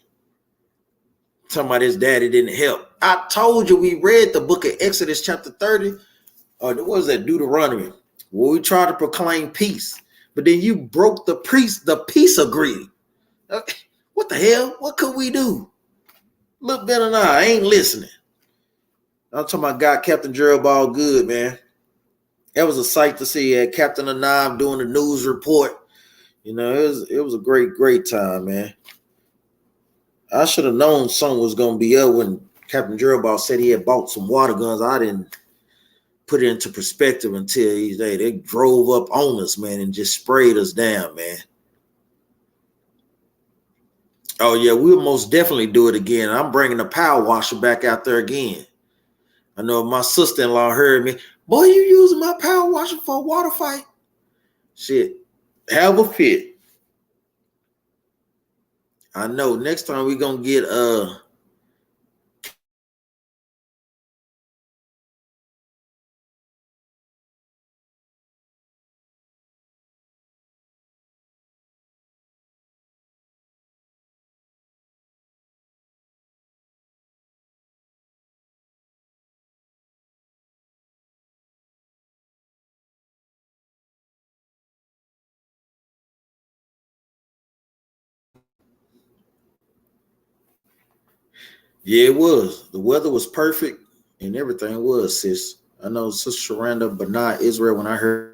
Talking about his daddy didn't help. I told you we read the book of Exodus chapter 30. Or what was that? Deuteronomy. Well, we tried to proclaim peace. But then you broke the peace agreement. What the hell? What could we do? Look, Benaniyah, I ain't listening. I'm talking about God, Captain Jerubbaal, good, man. That was a sight to see. Captain Anab doing the news report. You know, it was a great time, man. I should have known something was going to be up when Captain Jerubbaal said he had bought some water guns. I didn't put it into perspective until they drove up on us, man, and just sprayed us down, man. Oh, yeah, we'll most definitely do it again. I'm bringing the power washer back out there again. I know if my sister-in-law heard me, boy, you using my power washer for a water fight? Shit, have a fit. I know next time we're going to get yeah, it was. The weather was perfect and everything was, sis. I know Sister Sharanda, but not Israel. When I heard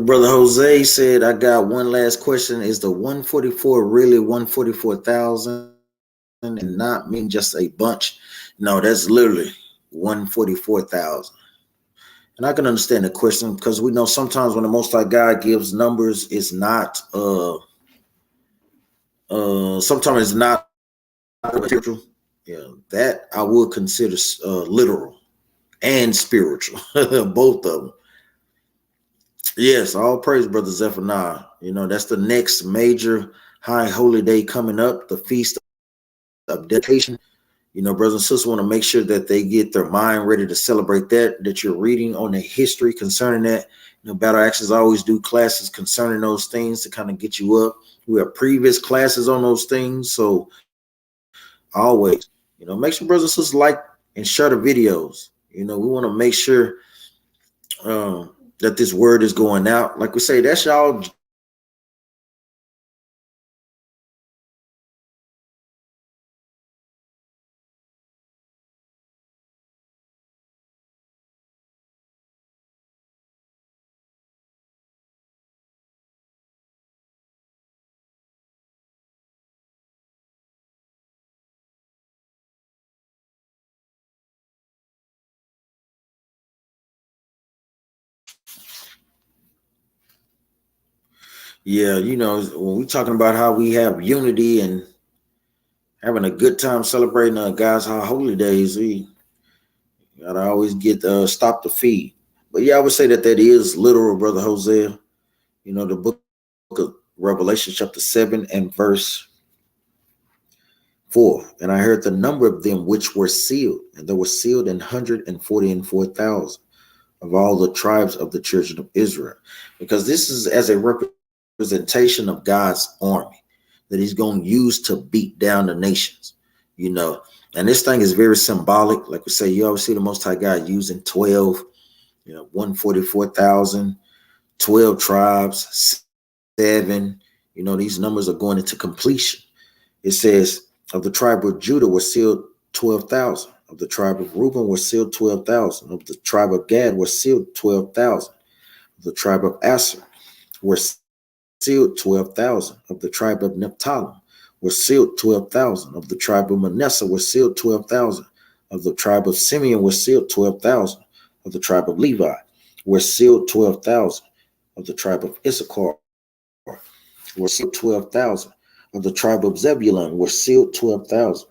Brother Jose said, I got one last question. Is the 144 really 144,000 and not mean just a bunch? No, that's literally 144,000. And I can understand the question because we know sometimes when the Most High God gives numbers, it's not sometimes it's not spiritual. Yeah, that I would consider literal and spiritual, both of them. Yes, all praise, Brother Zephaniah. You know, that's the next major high holy day coming up, the Feast of Dedication. You know, brothers and sisters want to make sure that they get their mind ready to celebrate that you're reading on the history concerning that. You know, Battle Axes always do classes concerning those things to kind of get you up. We have previous classes on those things. So always, you know, make sure brothers and sisters like and share the videos. You know, we want to make sure that this word is going out. Like we say, that's y'all. Yeah, you know, when we're talking about how we have unity and having a good time celebrating God's high holy days, we gotta always get stop the feed. But yeah, I would say that is literal, Brother Hosea. You know, the book of Revelation, chapter 7 and verse 4. And I heard the number of them which were sealed, and there were sealed 144,000 of all the tribes of the children of Israel, because this is as a representation of God's army that he's going to use to beat down the nations, you know. And this thing is very symbolic. Like we say, you always see the Most High God using 12, you know, 144,000, 12 tribes, 7. You know, these numbers are going into completion. It says, of the tribe of Judah were sealed 12,000. Of the tribe of Reuben were sealed 12,000. Of the tribe of Gad were sealed 12,000. Of the tribe of Asher were sealed 12,000. Of the tribe of Naphtali were sealed 12,000. Of the tribe of Manasseh were sealed 12,000. Of the tribe of Simeon were sealed 12,000. Of the tribe of Levi were sealed 12,000. Of the tribe of Issachar were sealed 12,000. Of the tribe of Zebulun were sealed 12,000.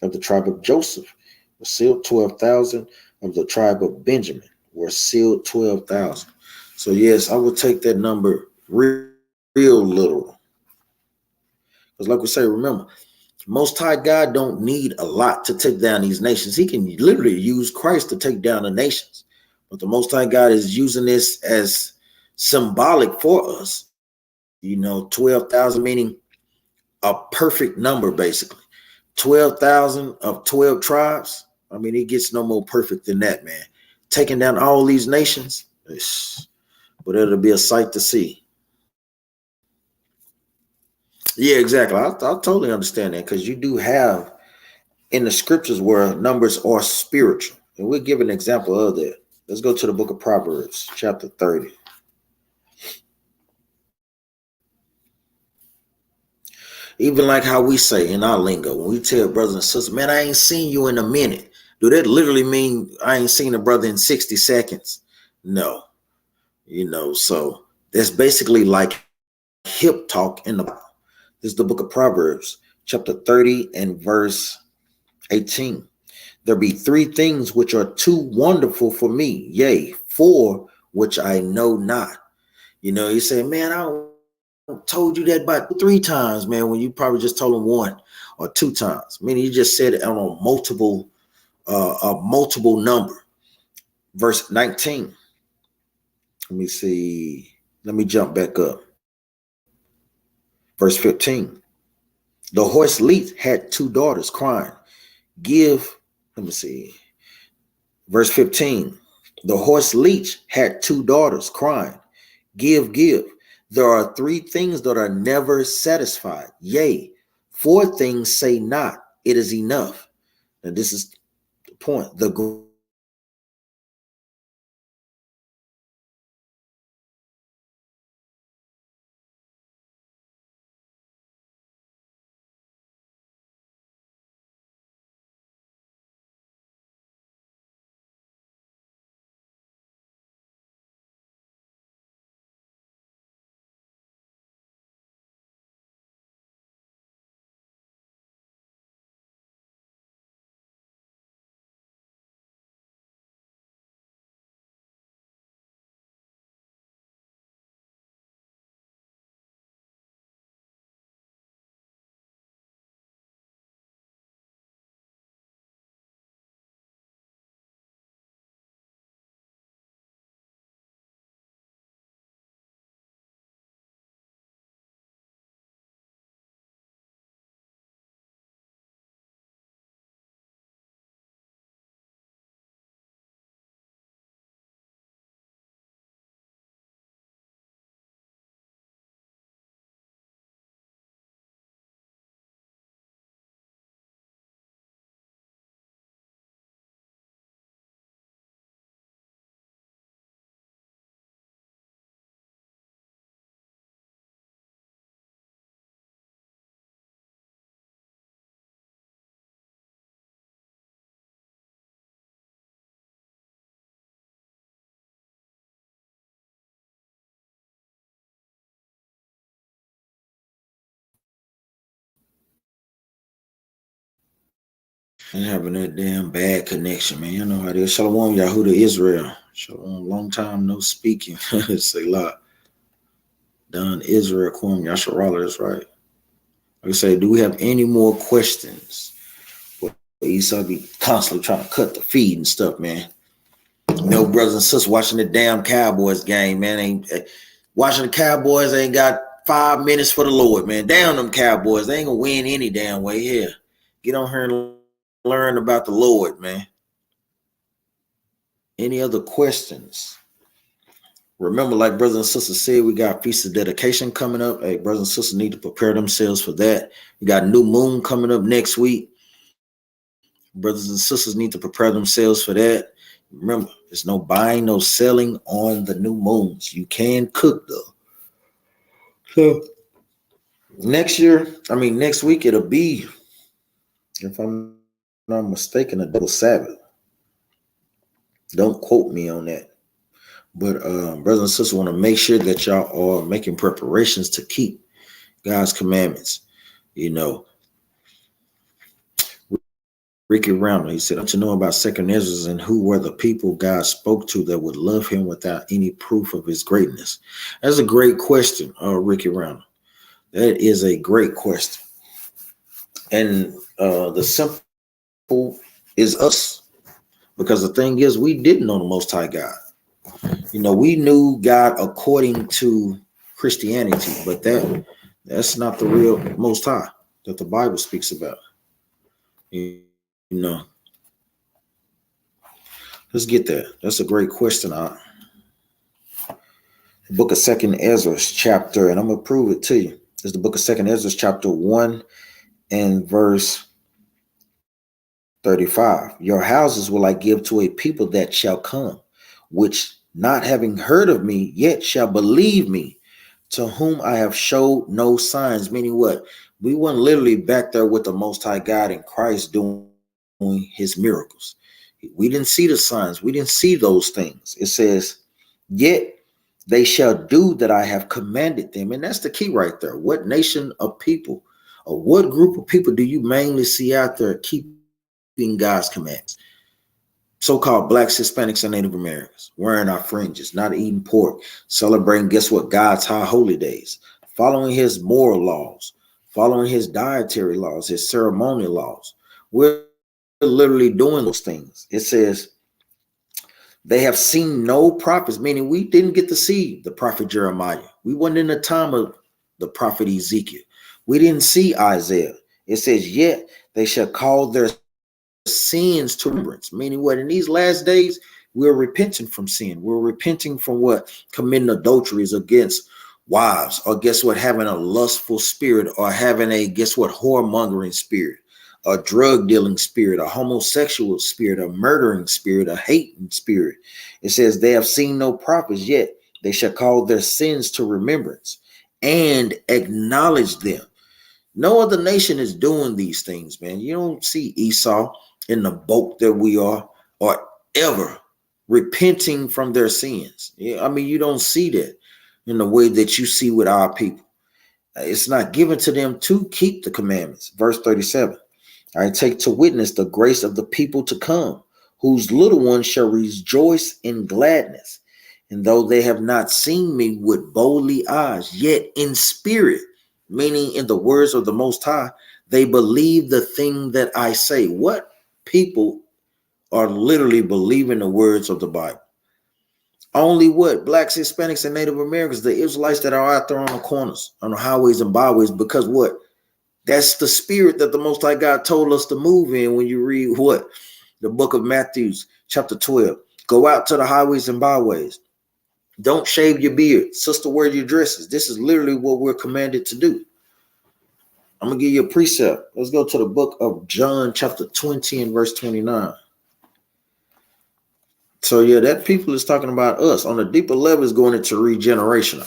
Of the tribe of Joseph were sealed 12,000. Of the tribe of Benjamin were sealed 12,000. So yes, I would take that number real literal. Because like we say, remember, Most High God don't need a lot to take down these nations. He can literally use Christ to take down the nations. But the Most High God is using this as symbolic for us. You know, 12,000 meaning a perfect number, basically. 12,000 of 12 tribes. I mean, it gets no more perfect than that, man. Taking down all these nations, but it'll be a sight to see. Yeah, exactly. I totally understand that, because you do have in the scriptures where numbers are spiritual. And we'll give an example of that. Let's go to the book of Proverbs, chapter 30. Even like how we say in our lingo, when we tell brothers and sisters, man, I ain't seen you in a minute. Do that literally mean I ain't seen a brother in 60 seconds? No. You know, so that's basically like hip talk in the Bible. This is the book of Proverbs, chapter 30 and verse 18. There be 3 things which are too wonderful for me, yea, 4 which I know not. You know, you say, man, I told you that about 3 times, man, when you probably just told them 1 or 2 times. Meaning you just said it on a multiple number. Verse 19. Let me see. Let me jump back up. Verse 15. The horse Leith had 2 daughters crying, give, let me see. Verse 15. The horse leech had 2 daughters crying, give, give. There are 3 things that are never satisfied. Yea, 4 things say not, it is enough. And this is the point. The And having that damn bad connection, man. You know how it is. Shalom, Yahuda Israel. Shalom, long time no speaking. Say a lot. Done Israel, Kwam Yasharala, that's right. Like I say, do we have any more questions? But Esau be constantly trying to cut the feed and stuff, man. No brothers and sisters watching the damn Cowboys game, man. Watching the Cowboys ain't got 5 minutes for the Lord, man. Damn them Cowboys. They ain't gonna win any damn way here. Get on here and learn about the Lord, man. Any other questions? Remember, like brothers and sisters said, we got Feast of Dedication coming up. Hey, brothers and sisters need to prepare themselves for that. We got new moon coming up next week. Brothers and sisters need to prepare themselves for that. Remember, there's no buying, no selling on the new moons. You can cook though. So next week, it'll be, if I'm not mistaken, a double Sabbath. Don't quote me on that. But brothers and sisters want to make sure that y'all are making preparations to keep God's commandments. You know, Ricky Roundel, he said, don't you know about Second Ezra and who were the people God spoke to that would love him without any proof of his greatness? That's a great question, Ricky Roundel. That is a great question. And the simple is us. Because the thing is, we didn't know the Most High God. You know, we knew God according to Christianity, but that's not the real Most High that the Bible speaks about. You know, let's get that. That's a great question. The book of Second Ezra chapter, and I'm gonna prove it to you. It's the book of Second Ezra chapter 1 and verse 35. Your houses will I give to a people that shall come, which not having heard of me, yet shall believe me, to whom I have showed no signs. Meaning what? We weren't literally back there with the Most High God in Christ doing his miracles. We didn't see the signs. We didn't see those things. It says, yet they shall do that I have commanded them. And that's the key right there. What nation of people, or what group of people do you mainly see out there keeping God's commands? So-called blacks, Hispanics, and Native Americans, wearing our fringes, not eating pork, celebrating, guess what, God's high holy days, following his moral laws, following his dietary laws, his ceremonial laws. We're literally doing those things. It says, they have seen no prophets, meaning we didn't get to see the prophet Jeremiah. We weren't in the time of the prophet Ezekiel. We didn't see Isaiah. It says, yet they shall call their sins to remembrance, meaning what? In these last days, we're repenting from sin. We're repenting from what? Committing adulteries against wives, or guess what? Having a lustful spirit, or having a, guess what? Whoremongering spirit, a drug dealing spirit, a homosexual spirit, a murdering spirit, a hating spirit. It says they have seen no prophets, yet they shall call their sins to remembrance and acknowledge them. No other nation is doing these things, man. You don't see Esau in the boat that we are, or ever repenting from their sins. Yeah, I mean, you don't see that in the way that you see with our people. It's not given to them to keep the commandments. Verse 37. I take to witness the grace of the people to come, whose little ones shall rejoice in gladness. And though they have not seen me with bodily eyes, yet in spirit, meaning in the words of the Most High, they believe the thing that I say. What people are literally believing the words of the Bible? Only what? Blacks, Hispanics, and Native Americans, the Israelites that are out there on the corners, on the highways and byways, because what? That's the spirit that the Most High God told us to move in. When you read what? The book of Matthew, chapter 12. Go out to the highways and byways. Don't shave your beard. Sister, wear your dresses. This is literally what we're commanded to do. I'm going to give you a precept. Let's go to the book of John, chapter 20 and verse 29. So, yeah, that people is talking about us. On a deeper level, is going into regeneration.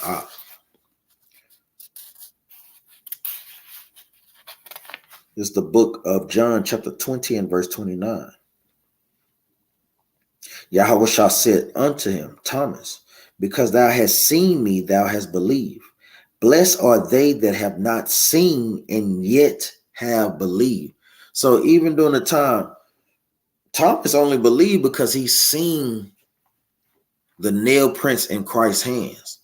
It's the book of John, chapter 20 and verse 29. Yahweh said unto him, Thomas, because thou hast seen me, thou hast believed. Blessed are they that have not seen and yet have believed. So even during the time Thomas only believed because he seen the nail prints in Christ's hands.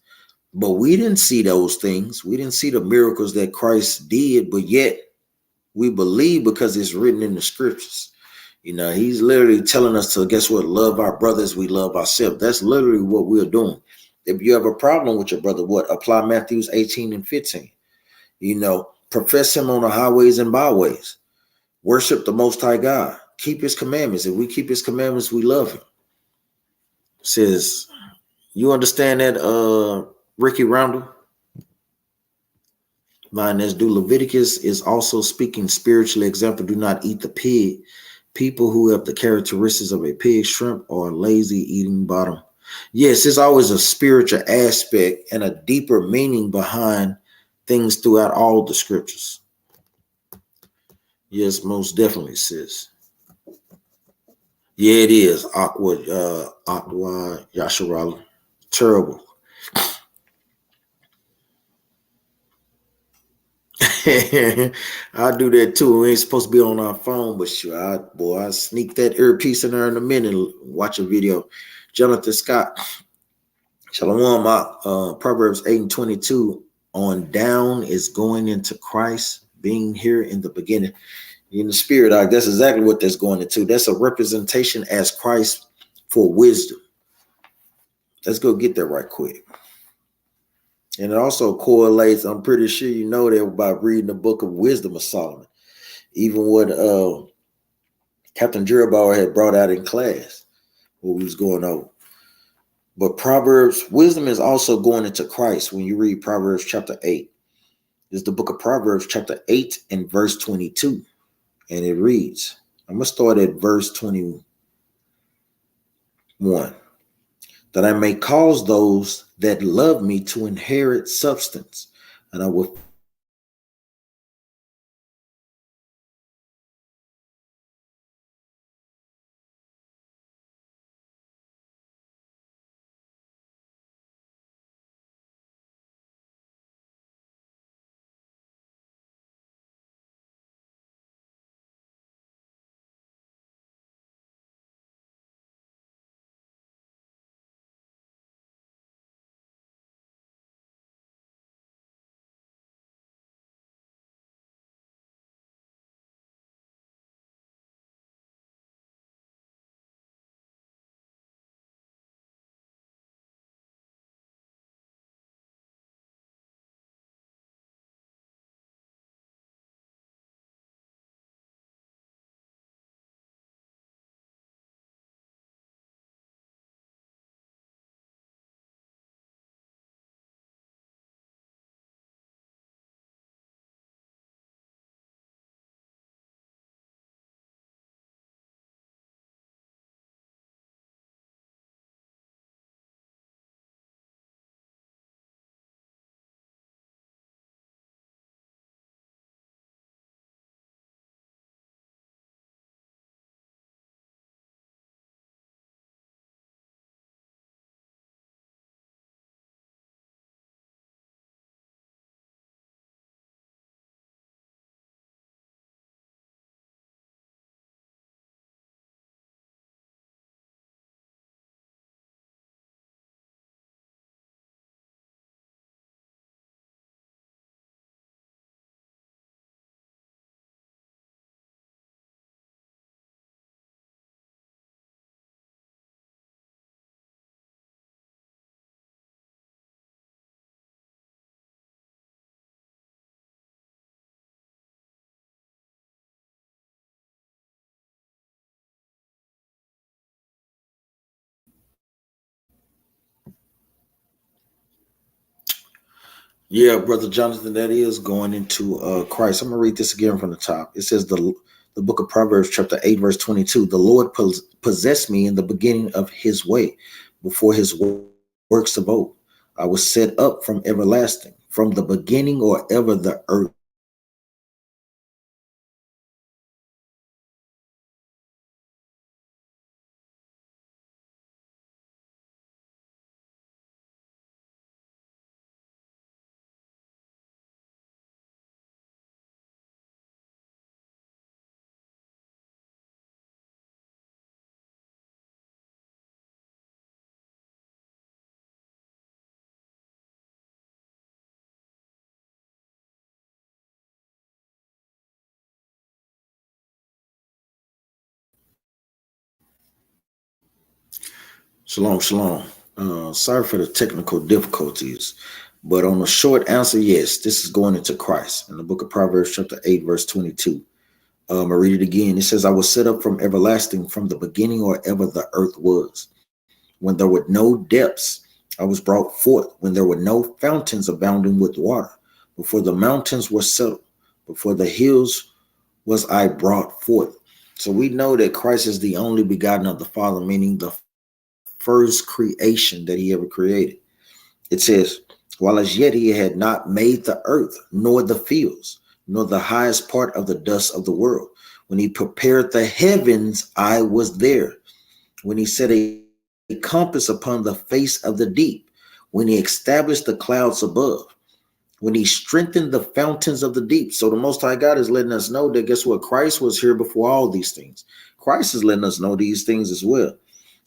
But we didn't see those things. We didn't see the miracles that Christ did, but yet we believe because it's written in the scriptures. You know, he's literally telling us to, guess what, love our brothers, we love ourselves. That's literally what we're doing. If you have a problem with your brother, what? Apply Matthews 18 and 15. You know, profess him on the highways and byways. Worship the Most High God. Keep his commandments. If we keep his commandments, we love him. It says, you understand that, Ricky Roundel? Mine as do Leviticus is also speaking spiritually. Example, do not eat the pig. People who have the characteristics of a pig, shrimp, or lazy eating bottom. Yes, there's always a spiritual aspect and a deeper meaning behind things throughout all the scriptures. Yes, most definitely, sis. Yeah, it is. Aqua, Yasharala. Terrible. I do that too. We ain't supposed to be on our phone, but sure, I sneak that earpiece in there in a minute and watch a video. Jonathan Scott, Shalom, Proverbs 8 and 22 on down is going into Christ, being here in the beginning. In the spirit, that's exactly what that's going into. That's a representation as Christ for wisdom. Let's go get that right quick. And it also correlates, I'm pretty sure you know that by reading the book of Wisdom of Solomon. Even what Captain Jerubbaal had brought out in class, what we was going over. But Proverbs, wisdom is also going into Christ when you read Proverbs chapter 8. It's the book of Proverbs chapter 8 and verse 22. And it reads, I'm going to start at verse 21. That I may cause those that love me to inherit substance, and I will Yeah, Brother Jonathan, that is going into Christ. I'm going to read this again from the top. It says the book of Proverbs, chapter 8, verse 22. The Lord possessed me in the beginning of his way, before his works of old. I was set up from everlasting, from the beginning or ever the earth. Shalom, shalom. Sorry for the technical difficulties, but on a short answer, yes, this is going into Christ in the book of Proverbs, chapter 8, verse 22. I read it again. It says, I was set up from everlasting, from the beginning or ever the earth was. When there were no depths, I was brought forth. When there were no fountains abounding with water, before the mountains were settled, before the hills was I brought forth. So we know that Christ is the only begotten of the Father, meaning the first creation that he ever created. It says, while as yet he had not made the earth, nor the fields, nor the highest part of the dust of the world. When he prepared the heavens, I was there. When he set a compass upon the face of the deep, when he established the clouds above, when he strengthened the fountains of the deep. So the Most High God is letting us know that, guess what? Christ was here before all these things. Christ is letting us know these things as well.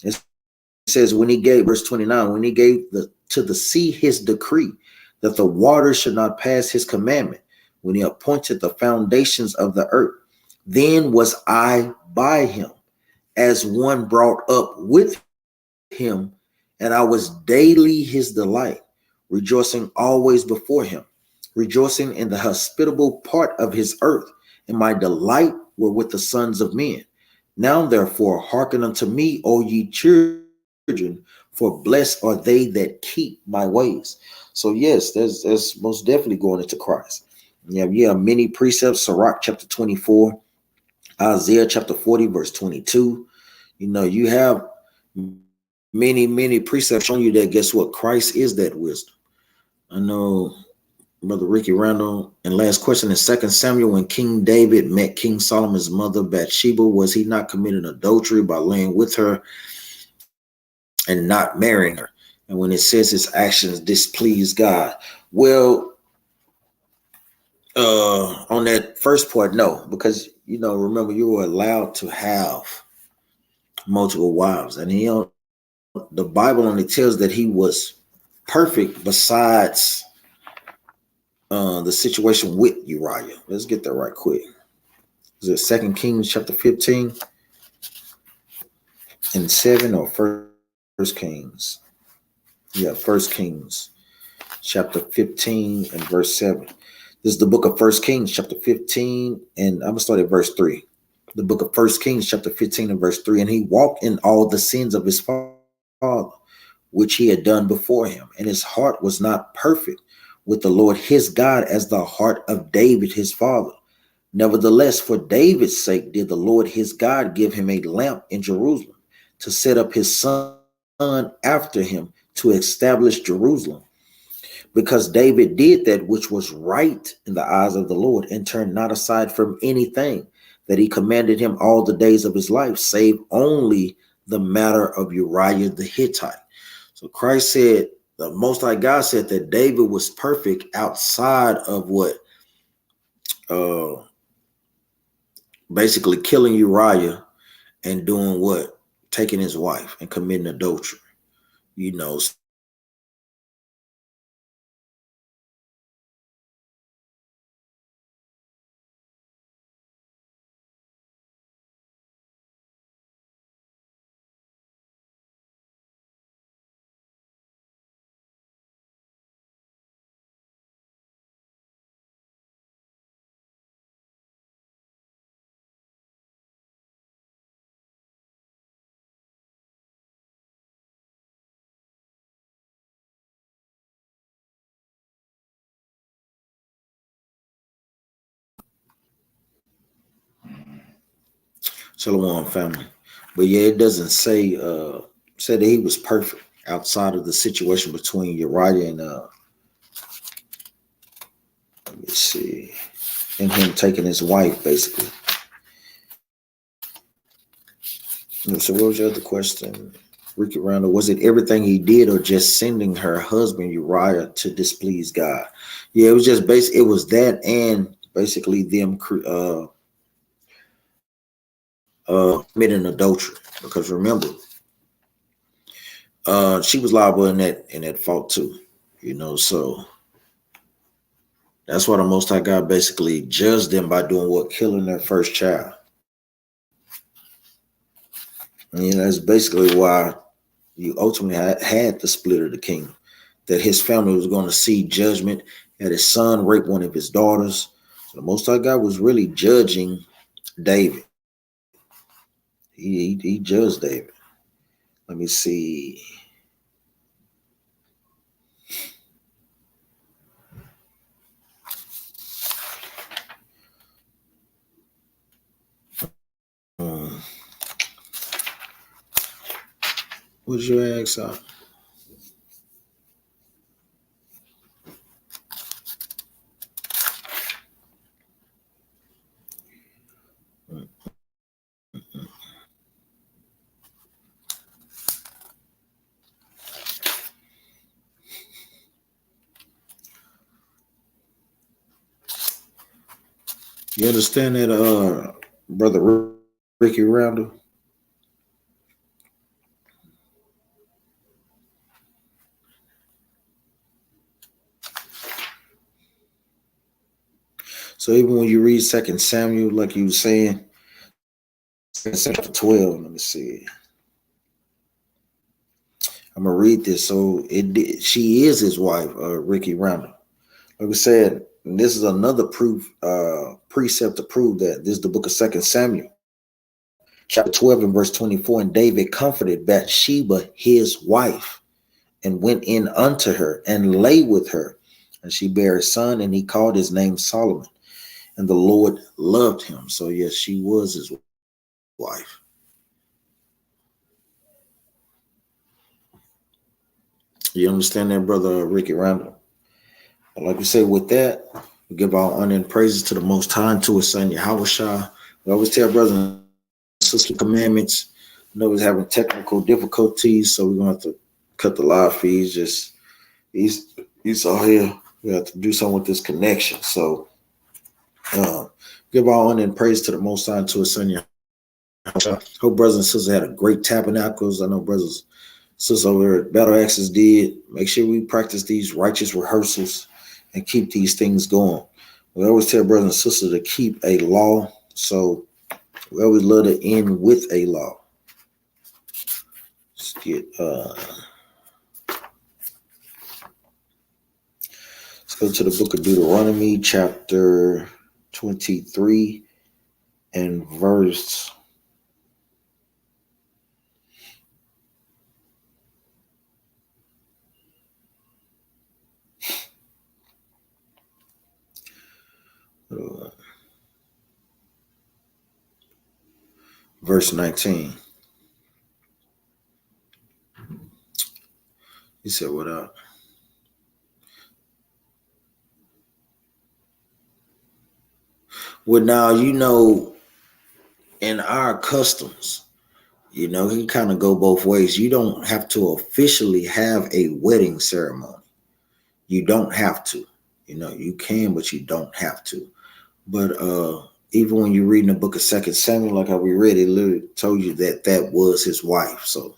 It says, when he gave, verse 29, when he gave to the sea his decree, that the water should not pass his commandment, when he appointed the foundations of the earth, then was I by him, as one brought up with him, and I was daily his delight, rejoicing always before him, rejoicing in the hospitable part of his earth, and my delight were with the sons of men. Now therefore hearken unto me, O ye children, for blessed are they that keep my ways. So yes, there's most definitely going into Christ. Yeah, many precepts. Sirach chapter 24, Isaiah chapter 40, verse 22. You have many precepts showing you that, guess what? Christ is that wisdom. I know Brother Ricky Randall, and last question in 2 Samuel, when King David met King Solomon's mother Bathsheba, was he not committing adultery by laying with her and not marrying her? And when it says his actions displeased God, well, on that first part, no, because remember, you were allowed to have multiple wives, and the Bible only tells that he was perfect besides the situation with Uriah. Let's get that right quick. Is it 2 Kings chapter 15 and 7 or 1 Kings? Yeah, 1 Kings chapter 15 and verse 7. This is the book of 1 Kings chapter 15, and I'm going to start at verse 3. The book of 1 Kings chapter 15 and verse 3. And he walked in all the sins of his father, which he had done before him, and his heart was not perfect with the Lord his God as the heart of David his father. Nevertheless, for David's sake did the Lord his God give him a lamp in Jerusalem, to set up his son after him, to establish Jerusalem. Because David did that which was right in the eyes of the Lord, and turned not aside from anything that he commanded him all the days of his life, save only the matter of Uriah the Hittite. So Christ said, the Most High God said that David was perfect outside of what? Basically killing Uriah and doing what? Taking his wife and committing adultery. Shalom, family. But yeah, it doesn't say that he was perfect outside of the situation between Uriah and let me see, and him taking his wife, basically. So what was your other question, Ricky Randall? Was it everything he did, or just sending her husband Uriah to displease God? Yeah, it was just it was that, and basically them committing adultery. Because remember, she was liable in that fault too. So that's why the Most High God basically judged them by doing what? Killing their first child. And that's basically why you ultimately had the split of the kingdom, that his family was going to see judgment, that his son raped one of his daughters. So the Most High God was really judging David. He judged David. Let me see. What's your ask? You understand that, brother Ricky Randall? So even when you read 2 Samuel, like you were saying, 2 12, let me see. I'm gonna read this. So she is his wife, Ricky Randall. Like I said, this is another precept to prove that this is the book of 2 Samuel, chapter 12 and verse 24. And David comforted Bathsheba, his wife, and went in unto her and lay with her. And she bare a son, and he called his name Solomon. And the Lord loved him. So yes, she was his wife. You understand that, brother Ricky Randall? Like we say, with that, we give our honor and praises to the Most High and to his son Yahushua. We always tell brothers and sisters commandments. I know we're having technical difficulties, so we're gonna have to cut the live feeds. Just he's all here. We have to do something with this connection. So give our honor and praise to the Most High and to his son Yahushua. Hope brothers and sisters had a great Tabernacles. I know brothers and sisters over at Battle Axes did. Make sure we practice these righteous rehearsals and keep these things going. We always tell brothers and sisters to keep a law. So we always love to end with a law. Let's get let's go to the book of Deuteronomy, chapter 23 and verse 19. He said, what up? Well, now, in our customs, you can kind of go both ways. You don't have to officially have a wedding ceremony. You don't have to. You can, but you don't have to. But even when you read in the book of 2 Samuel, like how we read, it literally told you that was his wife. So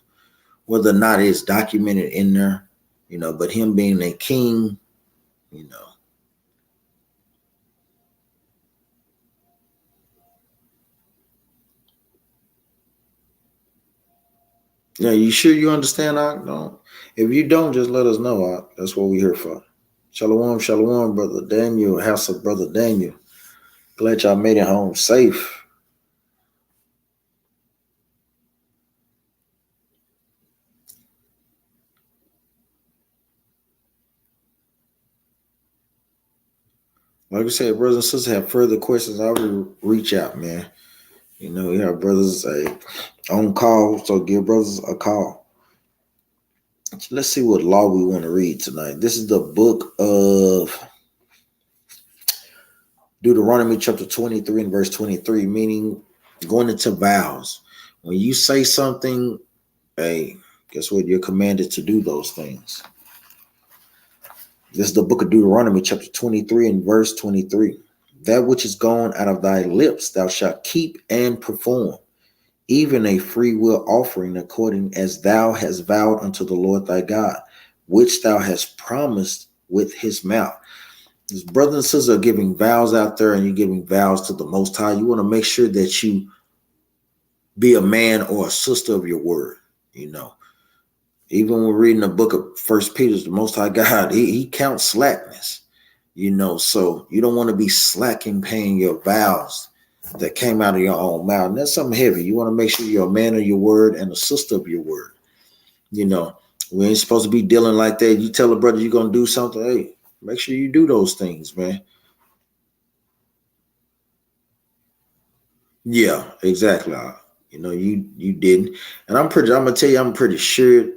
whether or not it's documented in there, but him being a king, Yeah, you sure you understand? Don't. If you don't, just let us know. That's what we're here for. Shalom, shalom, brother Daniel, house of brother Daniel. Glad y'all made it home safe. Like I said, brothers and sisters have further questions, I will reach out, man. We have brothers on call, so give brothers a call. Let's see what law we want to read tonight. This is the book of Deuteronomy chapter 23 and verse 23, meaning going into vows. When you say something, hey, guess what? You're commanded to do those things. This is the book of Deuteronomy chapter 23 and verse 23. That which is gone out of thy lips thou shalt keep and perform, even a free will offering according as thou hast vowed unto the Lord thy God, which thou hast promised with his mouth. As brothers and sisters are giving vows out there and you're giving vows to the Most High, you want to make sure that you be a man or a sister of your word. Even when we're reading the book of First Peter, the Most High God, he counts slackness, so you don't want to be slacking paying your vows that came out of your own mouth. And that's something heavy. You want to make sure you're a man of your word and a sister of your word. We ain't supposed to be dealing like that. You tell a brother you're going to do something, hey, make sure you do those things, man. Yeah, exactly. You didn't. And I'm going to tell you, I'm pretty sure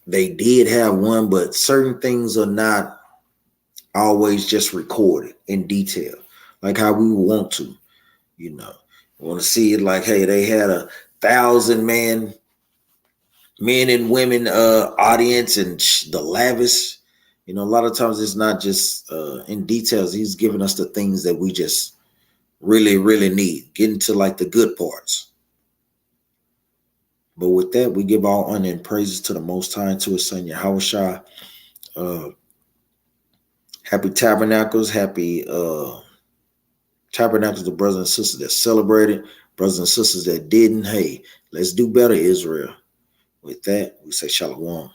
they did have one, but certain things are not always just recorded in detail, like how we want to, want to see it like, hey, they had 1,000 men and women audience and the lavish. A lot of times it's not just in details. He's giving us the things that we just really, really need. Get into like the good parts. But with that, we give all honor and praises to the Most High and to His Son Yahushua. Happy Tabernacles. Happy Tabernacles to brothers and sisters that celebrated, brothers and sisters that didn't. Hey, let's do better, Israel. With that, we say shalom.